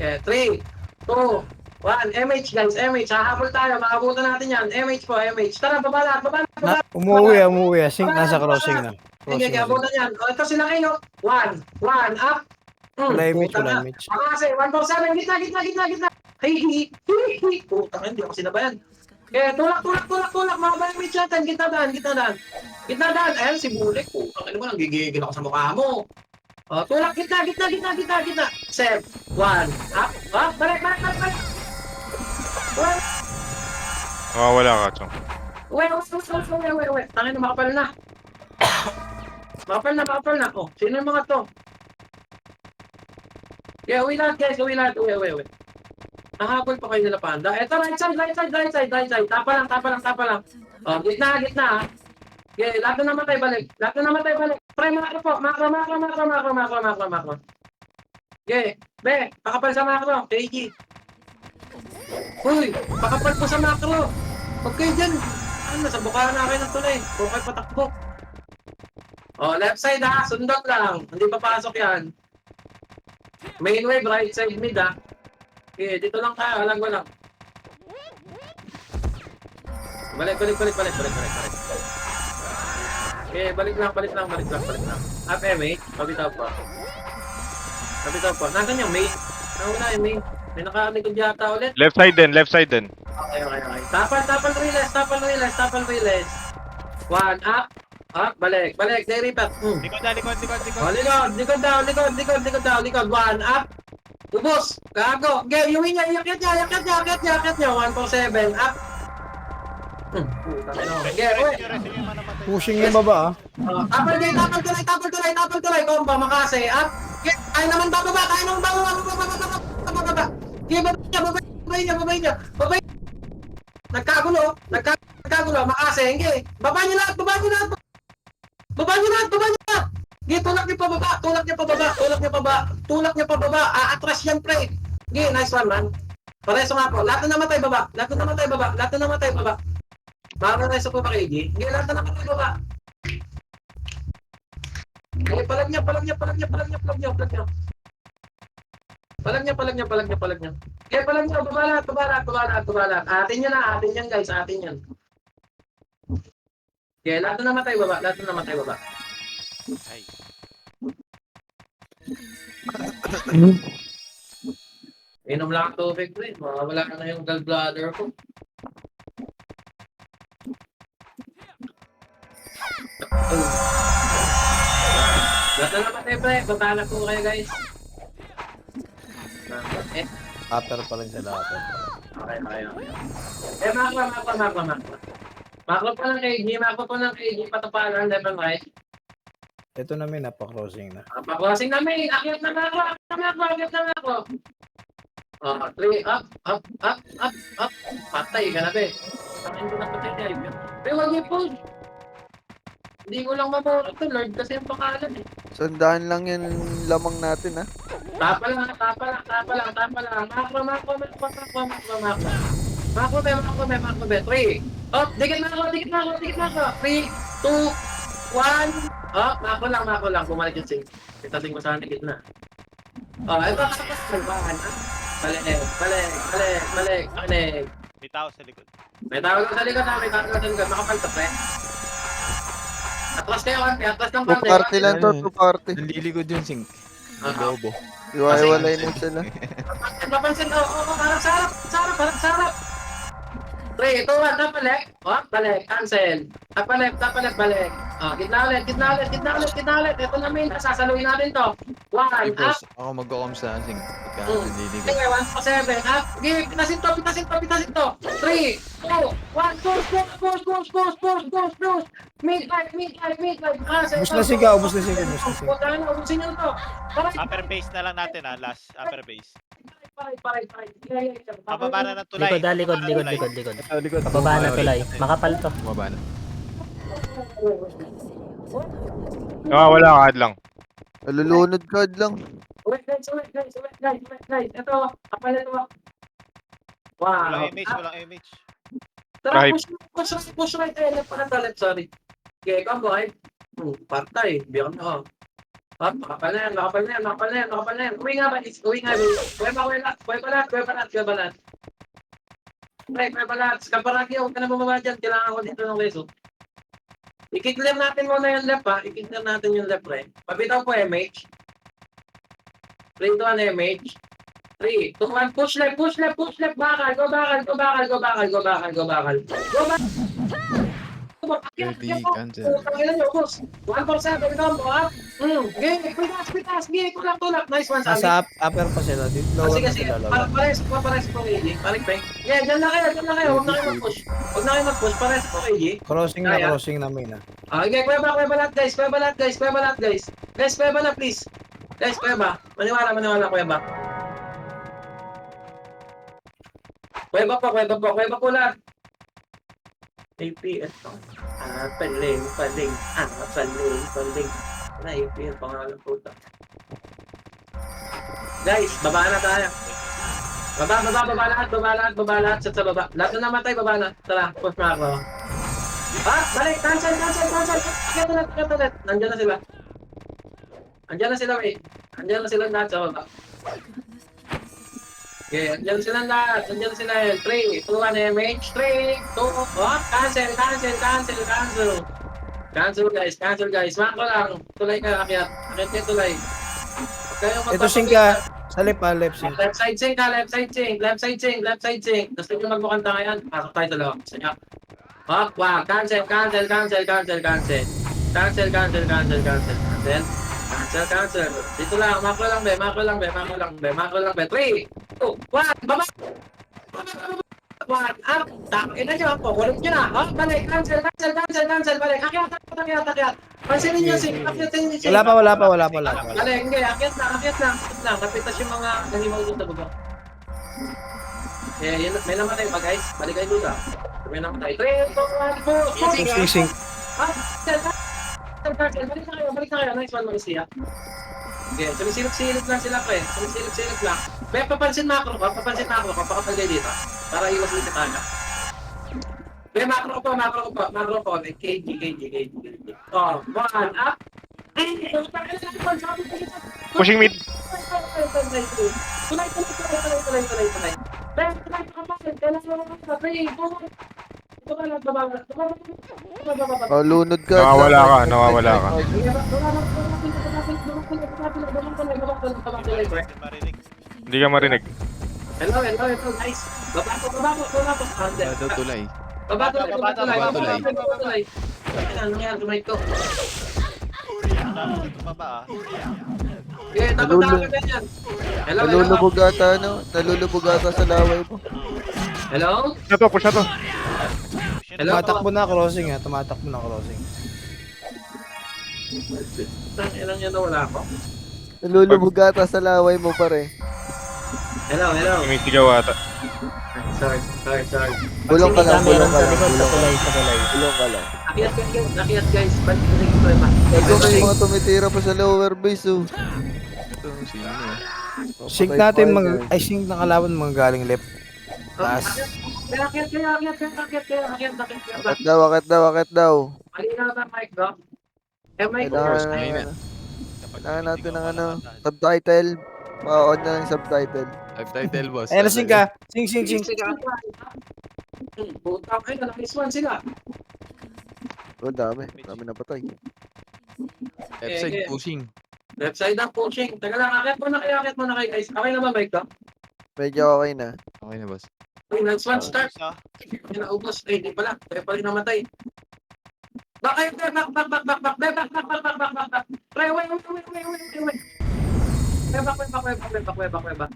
Okay, 3, 2, 1. MH, guys. Hahabol tayo. Makabutan natin yan. MH po. Tara, baba lahat. Umuwi. Sink nasa crossing na. Sige, abutan yan. Ito sila kayo. 1, up. Wala image. Makase, 147. Gitna. Hey. Putang, hindi ako sinabayan. Okay, tulak. Mga image natin. Gitna daan. Ayan, si Bulik. Putang, ano mo, nanggigigil ako sa mukha mo. Tulak, gitna. Set, 1, up. Balik. Wala ka, Chong. Wait. Tangin na, makapal na. Makapal na. Sino yung mga to? Yeah, uwi lahat, guys. Uwi. Nahabol pa kayo nila, Panda. Eto, right side. Tapa lang. Gitna, ah. Okay, lahat na namatay, balik. Pre, macro po. Macro. Okay, be, pakapal sa macro. KG. Uy, pakapal po sa macro. Huwag kayo dyan. Nasa bukaan na kayo ng tulay. Huwag kayo patakbo. Left side, ha. Sundot lang. Hindi papasok yan. Main wave, right side mid, ha. Okay, dito lang tayo. Walang. Balik. Okay, balik lang. Up, MA. Pabitaw po. Nasaan yung main? Nauna yung main. May nakalikod yata ulit. Left side din. Okay. Tapal release. 1, up, balik. They repat. Likod. Likod daw. 1, up. Ubos. Gago. Okay, yung niya. Yakit niya. 147, up. Okay, uwi. Pushing yung baba, Tapal tuloy. Komba, makase, up. Okay, kaya naman bababa. Okay, babay niya. Nagkagulo, makase, hindi. Baba niyo lahat. Hindi, tulak niyo pababa. Atras yan, pre. Hindi, nice one, man. Pareso nga po. Lahat na namatay, baba. Makareso po ba kayo, G? Hindi, lahat na namatay, baba. Okay, palag niya. Okay, palag niya. Baba lahat. Atin yan, guys. Atin yan. Okay, lahat na namatay, baba. Ay. Inom lang ang tubig, pre. Mawawala na yung gallbladder ko. Lahat na namatay, pre. Babala po kayo, guys. Cutter pa rin sila. Okay. Macro. Macro po ng KG, patapalan, left and right. Ito na may napakrossing na. Pakrosing namin, akyat na macro. 3, up. Patay ka na, be. Tangin ko na patay niya, Ibe. Pero wag niyo push. Hindi ko lang mabura ito, Lord, kasi yung pangalan, eh. Sundahan lang yan lamang natin, ha. Tapa lang. Macro, be. 3. Oh, dikit macro. 3, 2, 1. Oh, macro lang. Bumalik yung sync. Itating mo sa dikit na. Ito. Salbahan, ha. Balik. Pakinig. May tao sa likod. May tawag sa likod. Makapaltok, eh. Atras kayo, atras ng 2 party lang to, 2 party. Naliligod yung sink. Bobo. Iwaiwalay na sila. Papansin, parang sarap. 3, 2, 1, balik. Balik, cancel. Tapa left, balik. Gitna ulit. Ito na main, sasaluhin natin to. One, Hey, up. boss. Ako mag-com sa sing. Pagka naliligaw. Okay, 1 for 7. Up. Give, pitasin to. 3, 2, 1. Push. Mid right. Ubus na sigaw, ubus na sigaw. Puta na, ubusin nyo to. Upper base na lang natin ha, last upper base. Paray. Pababa na ng tulay. Likod. Likod. Pababa na tulay. Makapal to. Bumaba na. Wala ka lang. Nalulunod ka lang. Wait, guys. Ito, kapal ito. Wow. Walang image. Tara, Right. push right. Left, sorry. Okay, come boy. Partay. Biyak na. Makapal na yan. Uwi nga. Kuya balat. Kaparagi, huwag ka na bumaba dyan. Kailangan ko dito ng reso. I-clear natin muna yung left ha. I-clear natin yung left right. Pabitaw po MH. 3, 2, 1 MH. 3, 2, 1. Push left. Bakal. Go back. Ready, cancel. Putangin nyo, boss. 1 for 7, combo ha. Pitas. Tulak. Nice one, sabi. Nasa upper pa sila. Dito lower na Sige. sila. Lower. Pares po KG. Paring peng. Yeah, dyan lang kayo. Huwag na kayo mag-push. Pares po KG. Crossing na main ah. Okay, kuya ba, guys. Kuya ba, please. Guys, kuya ba. Maniwala, kuya ba. Kuya ba po lahat. APS to. Paling. Na APS, pangalan po ito. Guys, baba na tayo. Baba lahat. Sa baba. Lahat na namatay, baba na. Tara, push na ako. Balik, cancel. Akyat ulit. Nandiyan na sila, wait. Nandiyan na sila lahat sa baba. Okay, nandiyan sila lahat. 3, 2, 1, MH. 3, 2, Cancel guys. Mako lang. Tulay ka, akyat. Akyat kayo tulay. Ito singka. Sa left sing. Left side sing. Gusto nyo magmukanta ngayon? Pasok tayo sa loob. Sige. Wow. Cancel. Dito lang. Mako lang, be. 3, 2, 1. Baba. 1, up. Ina nyo ako. Kulot nyo na. Balik. Cancel. Balik. Akyat. Pansinin nyo sing. Wala pa. Balik. Hindi. Akyat lang. Kapitas yung mga nanimaw doon sa baba. May namatay pa guys. Balik kayo doon. May namatay. 3, 2, 1, 4. Sing. Balik na kayo. Nice one, Marisia. Okay, sumisilip lang sila pa eh. Sumisilip lang. May papansin macro ko. Pakapal kayo dito. Para iwas dito tayo. May macro ko. KG. 1, up. Pushing mid. Tulay. Lunod ka. Nawawala ka. Marinig. Hindi ka marinig. Hello guys. Baba ko. Daw tulay. Baba tulay. Ano yan, tumay ko. Baba ah. Okay, tapos ganyan. Hello. Nalulubog ata sa laway mo. Hello. Push na to. Hello. Tumatakbo na crossing. Ilang yan na wala ako. Nalulubog ata sa laway mo pare. Hello. Umisigaw ata. Sorry. Bulong ka lang. Sa tulay. Bulong ka lang. Nakiat guys. Balik ko yung problema. Ito may mga tumitira pa sa lower base oh. Ito, sino na? Sink natin sink ng kalaban mga galing left. Taas. Akyat kayo. Akit daw. Malinaw na mic ko. Mic ko. Kailangan natin ng subtitle. Ma-on na ng subtitle. Subtitle, boss. Ayan na sink ka. Sink. Puta kayo, nakiswan sila. Oh, dami na patay. Left side pushing. Left side ang pushing. Teka lang, akit mo na kayo guys. Okay na ba mic ko? Medyo okay na. Okay na, boss. Next one start. Isa. Naubos. Di pala. Kaya pa rin namatay. Back kayo, pre, back. Pre, wait. Pre, back.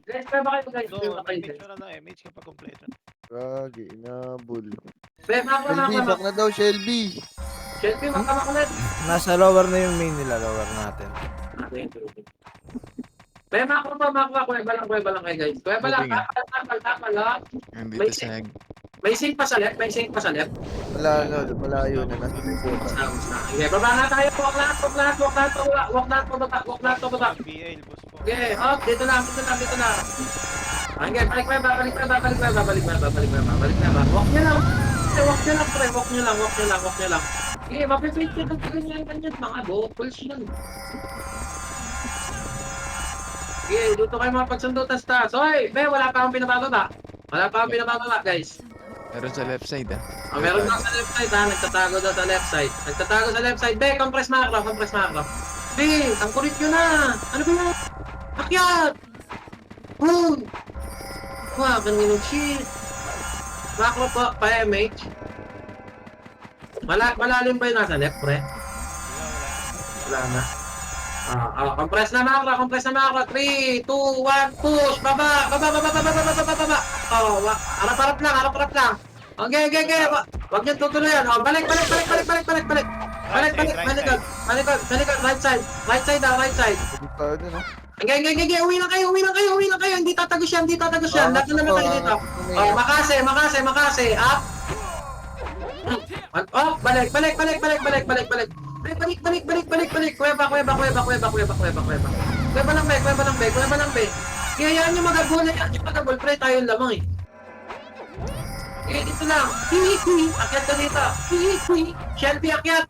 Guys, pre, back kayo, guys. So, Pre, back kayo. picture na ng MH kapag kompleto. Gagi, inabol. Pre, back. Shelby, back na daw, Shelby. Shelby, makamak ulit. Nasa lower na yung main nila, lower natin. Pre, makro pa. Kuweba lang kayo, guys. Kuweba lang. Tapal, ha? Nandito sa May sync pa sa left. Wala, malayo na. Nasa puta. Okay, baba na tayo. Walk lahat pababa. BL, boss po. Okay, up. Dito na. Okay, balik. Walk nyo lang. Pre. Walk nyo lang. Okay, mapipit nyo ganyan. Mga vocals yun. Okay, dito kayo mga pagsundutan sa taas. Hoy, wala pa akong pinabababa, guys. Meron sa left side ah. Meron lang sa left side, ha? Nagtatago daw sa left side. Be, compress macro. Be, ang kulit nyo na. Ano ba yan? Akyat! Boom! Wow, ganun shit. Macro po, pa-MH. Malalim ba yung nasa left, pre? Wala na. Compress na macro. 3, 2, 1, push! Baba! Harap-harap lang. Okay. Wag niyo tutuloyan. Balik. Right side. Hindi pa yun, no? Okay. Uwi lang kayo. Hindi tatagos yan. Lahat na naman tayo dito. Makase. Up. Balik. Balik. Kuweba lang, be. Kaya yan yung magagol pre, tayo lamang eh. Dito lang. Akyat ka dito. Shelby, akyat.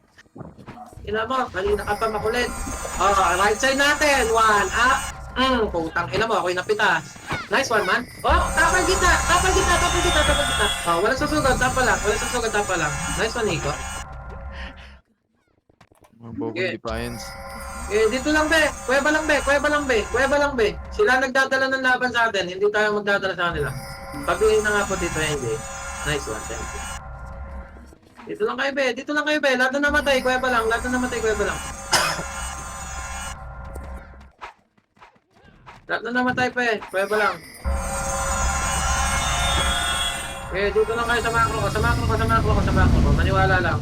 Ina mo, kanina ka pa makulit. Right side natin. 1, up. Putang ina mo, ako'y napitas. Nice one, man. Tapal kita. Walang susugod, tapa lang. Nice one, Nico. Mga Bobo Okay. Defiance. Dito lang, be. Kuweba lang, be. Sila nagdadala ng laban sa atin. Hindi tayo magdadala sa kanila. Pabihin na nga po dito, hindi. Nice one, thank you. Dito lang kayo, be. Lahat na namatay, kuweba lang. Lahat na namatay, pe. Kuweba lang. Dito lang kayo sa macro ko. Maniwala lang.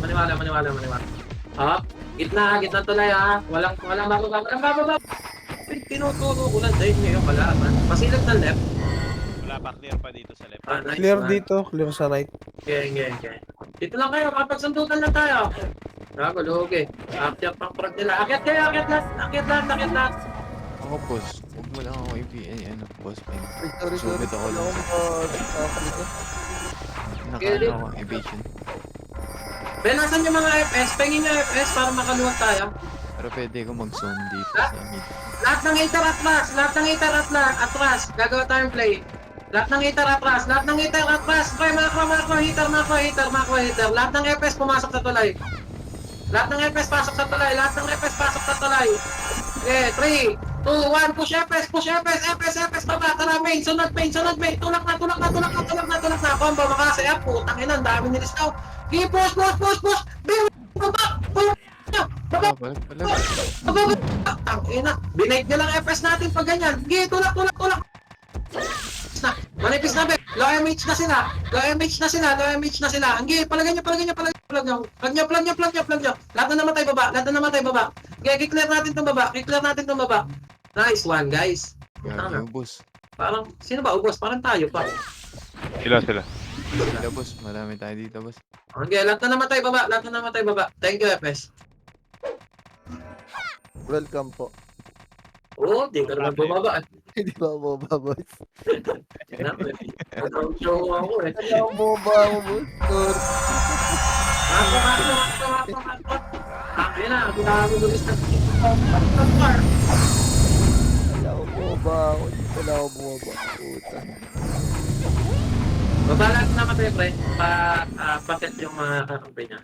Up. Gitna tulay, ha. Walang bababa. Tinuturo ko lang dahil ngayon kalaban. Pasilag ng left. Wala pa, clear pa dito sa left. Nice Clear one. dito, clear sa right. Okay. Dito lang kayo, kapagsundukan lang tayo. Gago, lugi. Akyat pang prag nila. Akyat lahat. Ako boss, huwag mo lang ako boss. Sorry. Sugod ako lang. Kaya- Ako evasion. Nasan yung mga FS? Pengin yung FS para makaluwag tayo. Pero pwede ko mag-zone dito sa mid. Lahat ng hater atras. Gagawa tayong play. Lahat ng hater atras. Pre, macro, hater. Lahat ng FS pumasok sa tulay. Lahat ng FS pasok sa tulay. 3, 2, 1, push FS, baba, tara main, sunod main. Tulak na. Combo, makasay up, putang ina, ang dami nilistaw. Okay, push. Baba. Tangina, binaik nyo lang FS natin pag ganyan. Sige, tulak. Manipis na, be. Low MH na sila. Sige, palagyan nyo. Plug nyo. Lahat na namatay baba. Okay, kiklear natin tong baba. Nice one, guys. Gagi boss. Parang, sino ba ubos? Parang tayo pa. Sila. Sila boss, marami tayo dito boss. Okay, lahat na namatay baba. Thank you, FS. Welcome po. Oo, di ka naman bumaba. Hindi ba boba, boss? Show ako eh. Ano ang boba mo, boss? Sorry. Ako. Akin na, ako gulis na. Wala akong boba ako. Wala akong boba. Puta. Babalag namatay, pre. Paket yung mga kakampi niya.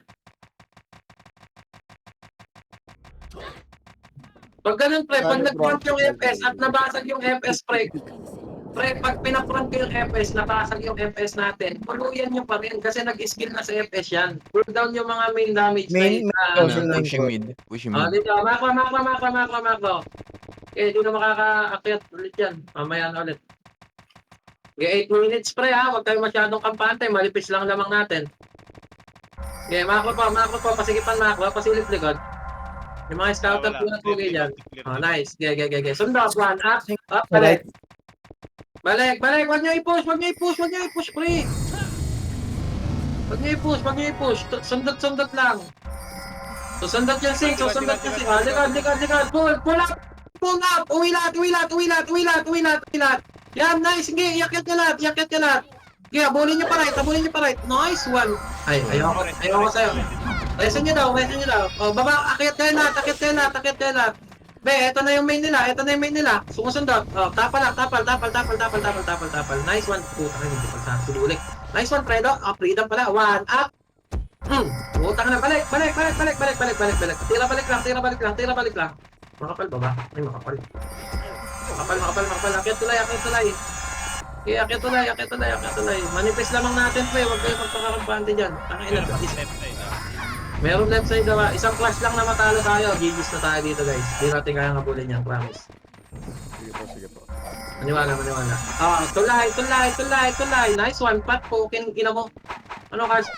Pag ganun, pre, pag nag-count yung FS at nabasag yung FS, pre, Pre, pag pinaprank ko yung FPS, napasag yung FPS natin, puluyan nyo pa rin kasi nag-skill na sa FPS yan. Pull down yung mga main damage Main- na... Pushing Ano, main pushing core. mid. Pushing Ah, mid. dito, makro. Eh, di na makaka-akyat ulit yan. Mamaya na ulit. Okay, 8 minutes pre ha, huwag kayo masyadong kampante, malipis lang lamang natin. Okay, makro pa, pasigipan makro, pasilip likod. Yung mga scouter po na tugay dyan. Oh, nice. Okay. Sundo, one, up, balik. Balik, huwag nyo i-push, pre. Huwag nyo i-push. Sundot lang. Susundot yung sink, susundot yung sink. Likod. Pull up. Uwilat. Yan, nice. Sige, iakyat nyo lahat. Sige, abulin nyo pa right. Nice one. Ay, ayoko sa'yo. Resin nyo daw. O, baba, akyat kayo lahat. Be, ito na yung main nila. Sumusundot. O, tapal. Nice one. Puta ka, hindi pa sa sululik. Nice one, Fredo. O, freedom pala. One, up. Puta ka na. Balik. Tira balik lang. Makapal, baba. Ay, makapal. Akyat tulay. Okay, akyat tulay. Manifest lamang natin, pre. Huwag kayo magpakakampante dyan. Tangina. Left side, ah. Meron left side daw. Isang clash lang na matalo tayo. GG's na tayo dito, guys. Hindi natin kaya ngabulin yan, promise. Sige po. Maniwala. Ah, tulay. Nice one, Pat. Pokin, ina mo. Ano, Cars?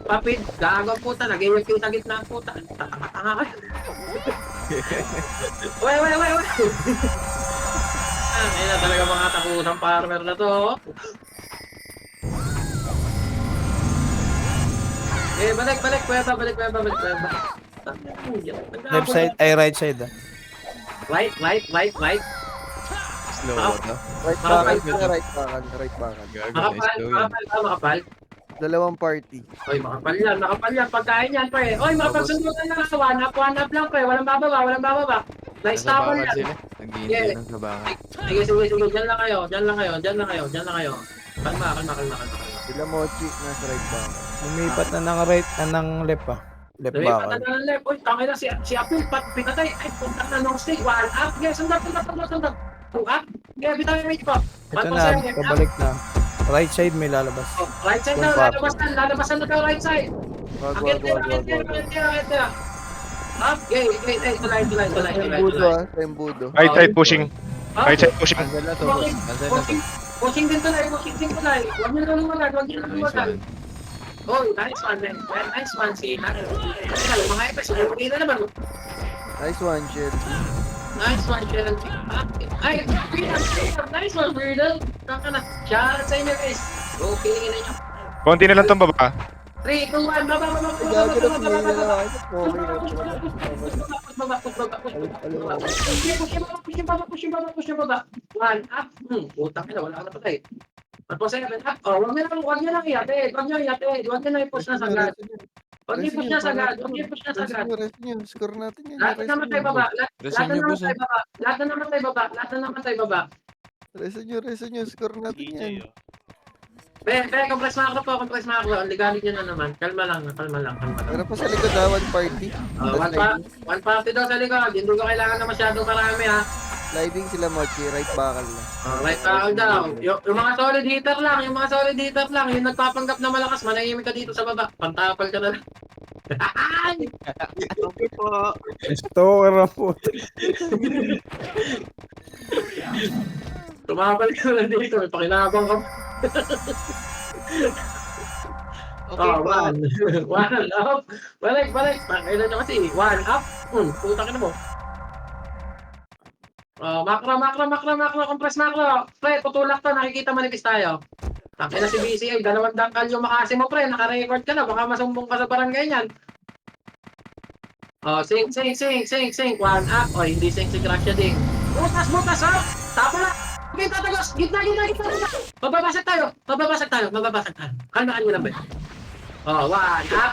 Papid, gago puta. Nag-iwag yung sa gitna, puta. Tatanga ka. Wait. Ngayon na talaga mga takusang farmer na to. Eh, balik, kuweba. Left side, ay right side. Right. Slow Ah. na. Right bakan. Gago na, slow yan. Makapal. Dalawang party. Oy, makapal yan. Pagkain yan, pre. Oy, makapagsundutan na sa one up lang, pre. Walang bababa. Nice Nasa tapon bakal yan. sila. Naghihintay lang sa bakal. Sige. Diyan lang kayo. Kalma. Sila Mochi, nasa right bakan. Lumipat na ng right, ng left pa. Left Sabi, bakal. patanda ng left. Uy, tangin na si Apple, pinatay. Ay, punta na long stick. One up. Okay, sundot. Two up. Okay, bitang yung mate ko. Ito na, pabalik na. Right side may lalabas. Right side na, lalabasan na daw right side. Wag. Akit tira. Up, okay, tulay. Tembudo. Right side pushing. Right side pushing. Cancel na to, boss. Cancel na to. Pushing din tulay. Huwag nyo na lumalag. Oh, nice one, man. Nice one, si Nano. Mga epes, okay na naman. Nice one, Shell. Nice one, Sheldon. Ay, nice one, Freedom. Kaka na. Shoutout sa inyo, guys. Go, kilingin na nyo. Konti na lang tong baba. 3, 2, 1, baba. Push yung baba. One, up. Putang ina, wala ka na patay. Tapos 7, up. Oh, wag niyo lang iatid. Wag niyo na i-push na sagad. Wag niyo i-push na sagad. Rest nyo. Score natin yan. Lahat na namatay baba. Resin niyo, boss. Lahat na namatay baba. Rest nyo. Score natin DJ, yan. oh. Compress makro. Ligalig nyo na naman. Kalma lang. Pero pa sa likod ha, one party. One party daw sa likod. Hindi ko kailangan na masyadong karami ha. Sliding sila Mochi, right bakal lang. Right tackle daw. Yung mga solid hitter lang. Yung nagpapanggap na malakas, manahimik ka dito sa baba. Pantapal ka na lang. Stalker ang puto. Tumapal ka na dito. May pakinabang ka. One up. Balik. Pakailan nyo kasi. One up. Puta ka na mo. Makro. Compress makro. Pre, tutulak to. Nakikita manipis tayo. Taki na si BCA. 2 dangkal yung makasi mo, pre. Naka-record ka na. Baka masumbong ka sa barangay niyan. Sing. One up. Hindi sing si Gracia ding. Butas, ha? Tapo na. Okay, tatagos. Gitna. Mababasag tayo. Kalmaan nyo lang, ba? One up.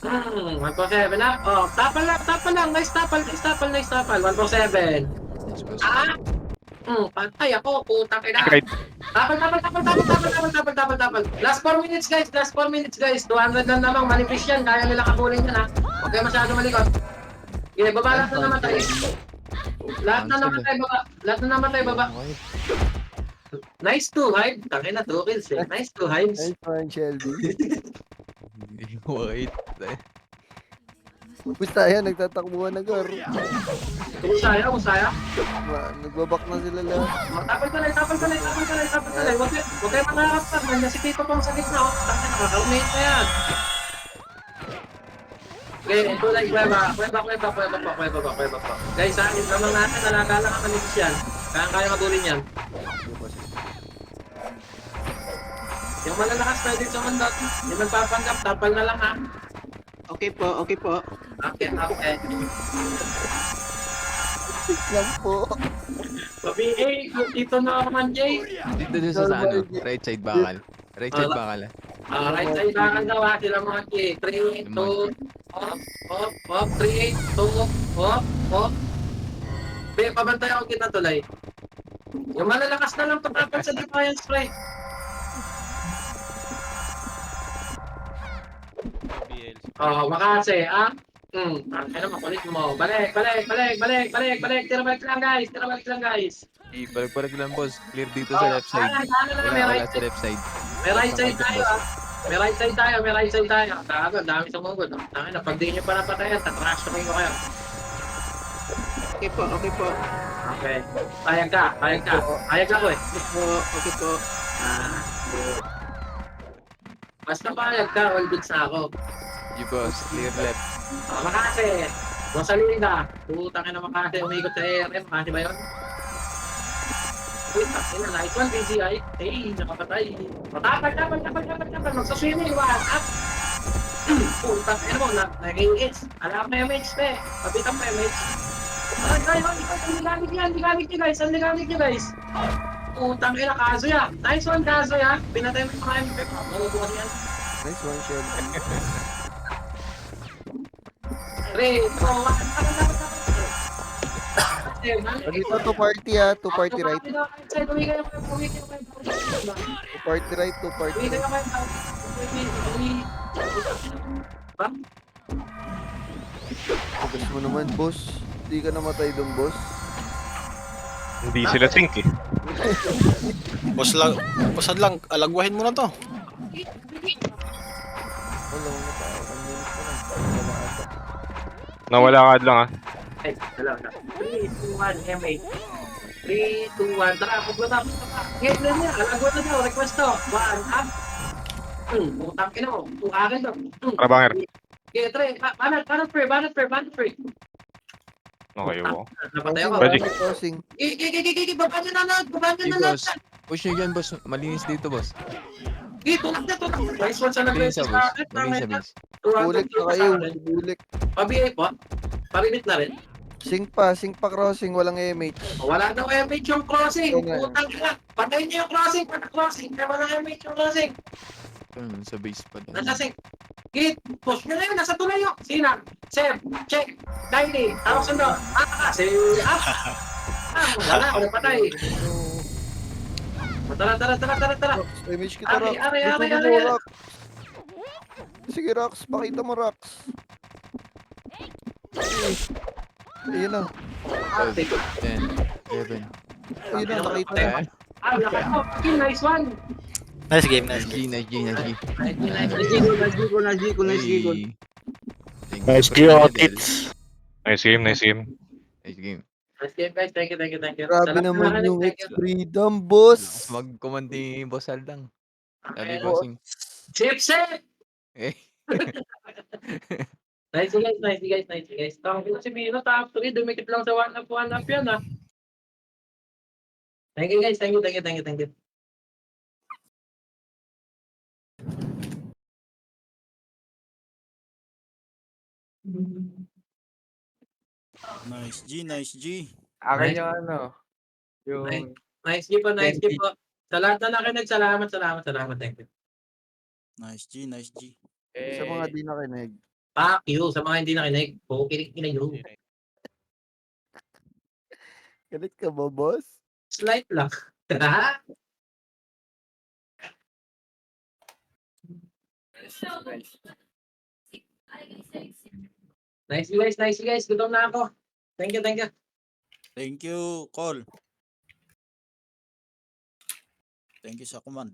147 up. Tapal lang. Nice tapal. 147. Patay ako. Putang ina. Right. Tapal. Last 4 minutes, guys. 200 lang namang. Manipis yan. Kaya nila kabulin yan, ha? Huwag kayo masyado malikot. Okay, baba lahat na namatay. Lahat na namatay, baba. Nice to hide. Tangin na 2 kills eh. Nice to hide. Nice one, Shelby. Wait. Basta yan, nagtatakbuhan na gar. Usaya. Nagbabak na sila lahat. Tapal ka lang. Huwag kayo mangarap. Nandiyan si Tito pang sa gitna. Tangin, nakaka-umate na yan. Okay, ito lang, kuweba pa. Guys, sa akin naman natin, nalaga lang ang kanilus yan. Kaya kabulin yan. Yung malalakas pwede sa mandot. Yung magpapanggap, tapal na lang ha. Okay po. Okay. Lang po. Sabi, Tito Norman J. Dito sa ano, right side bakal. Right side bakal. Right side bakal daw ha, sila mga J. 3, 2, off, 3, 2, off. Pabantay ako kita tulay. Yung malalakas na lang patapal sa defiance spray. BL. Makase, ah? Ano makulit mo? Balik. Tira balik lang, guys. Balik lang, boss. Clear dito sa left side. Wala sa left side. May right side tayo, ah. May right side tayo. Tago, dami sumugod. Tangina, pag di nyo pa napatayan, tatrash ko kayo. Okay po. Okay. Payag ka. Payag ako eh. Okay po. Basta payag ka, all goods na ako. You boss, clear left. Makase. Rosalinda. Putang ina Makase, umikot sa ARM. Makase ba yun? Wait, ina, nice one, PGI. Hey, nakapatay. Tapal. Magsaswimming, one up. Putang ina mo, naging hits. Alam na yung MH, pe. Kapitan mo MH. Ay, ang ligamit nyo, guys. Putang ina, Kazuya. Nice one, Kazuya. Pinatay mo yung mga MP. Mabubukas yan. Nice one, Shelby. 3, 2, 1. Dito, 2 party ha. 2 party right. 2 party right, 2 party right. Tagas mo naman, boss. Hindi ka namatay doon, boss. Hindi sila sync eh. Bossad lang, alagwahin mo na to. Wala mo na tayo. 1 minute pa lang. Wala ata. Nawala ka lang ah. Ay, dalawa na. 3, 2, 1, M8. 3, 2, 1, tara, pagbatapos na pa. Ngayon na niya, alagwa na daw, request to. 1, up. Putang ina mo, akin to. Trabanger. Okay, 3, banat pre. Okay, wow. Napatay ako. Magic. Crossing. Baba nyo na Hey, boss. Push nyo yan, boss. Malinis dito, boss. Tulak na. Nice one sa Malinis sa nag-request boss. sa akin. Malinis sa boss. Bulik na kayo. Bulik. Pabiyay po. Parimit na rin. Sync pa crossing. Walang MH. Wala daw MH yung crossing. Oo nga. Putang ina. Patayin nyo yung crossing. Crossing. Kaya wala MH yung crossing. Sa base pa din. Nasa sing. Git. Push nyo na yun. Nasa tulay yun. Sina. Seb. Check. Daily. Tawag sundo. Kasi. Wala. Wala patay. Tara. MH kita, Rox. Ari. Gusto mo, Rox. Sige, Rox. Pakita mo, Rox. Ayun na. 10, 11. Ayun na, nakita na. Ayan. Okay, nice one. Nice game. Nice G. Nice go. Nice G, Otits. Nice game. Nice game. Nice game, guys. Thank you. Grabe Salamat naman naman, yung thank you. freedom, boss. Mag-command ni Boss Aldang. Sabi Okay. bossing. Chip. Eh. Nice guys. Tawag ko si Mino, top 3. Dumikit lang sa 1 up yan, ha. Thank you, guys. Thank you. Nice G. Akin yung ano. Nice G po. Sa lahat na nakinig, salamat. Thank you. Nice G. Sa mga di nakinig. Fuck you. Sa mga hindi nakinig, kinig na yun. Galit ka ba, boss? Slight lang. Nice you guys. Gutom na ako. Thank you. Thank you, Call. Thank you sa command.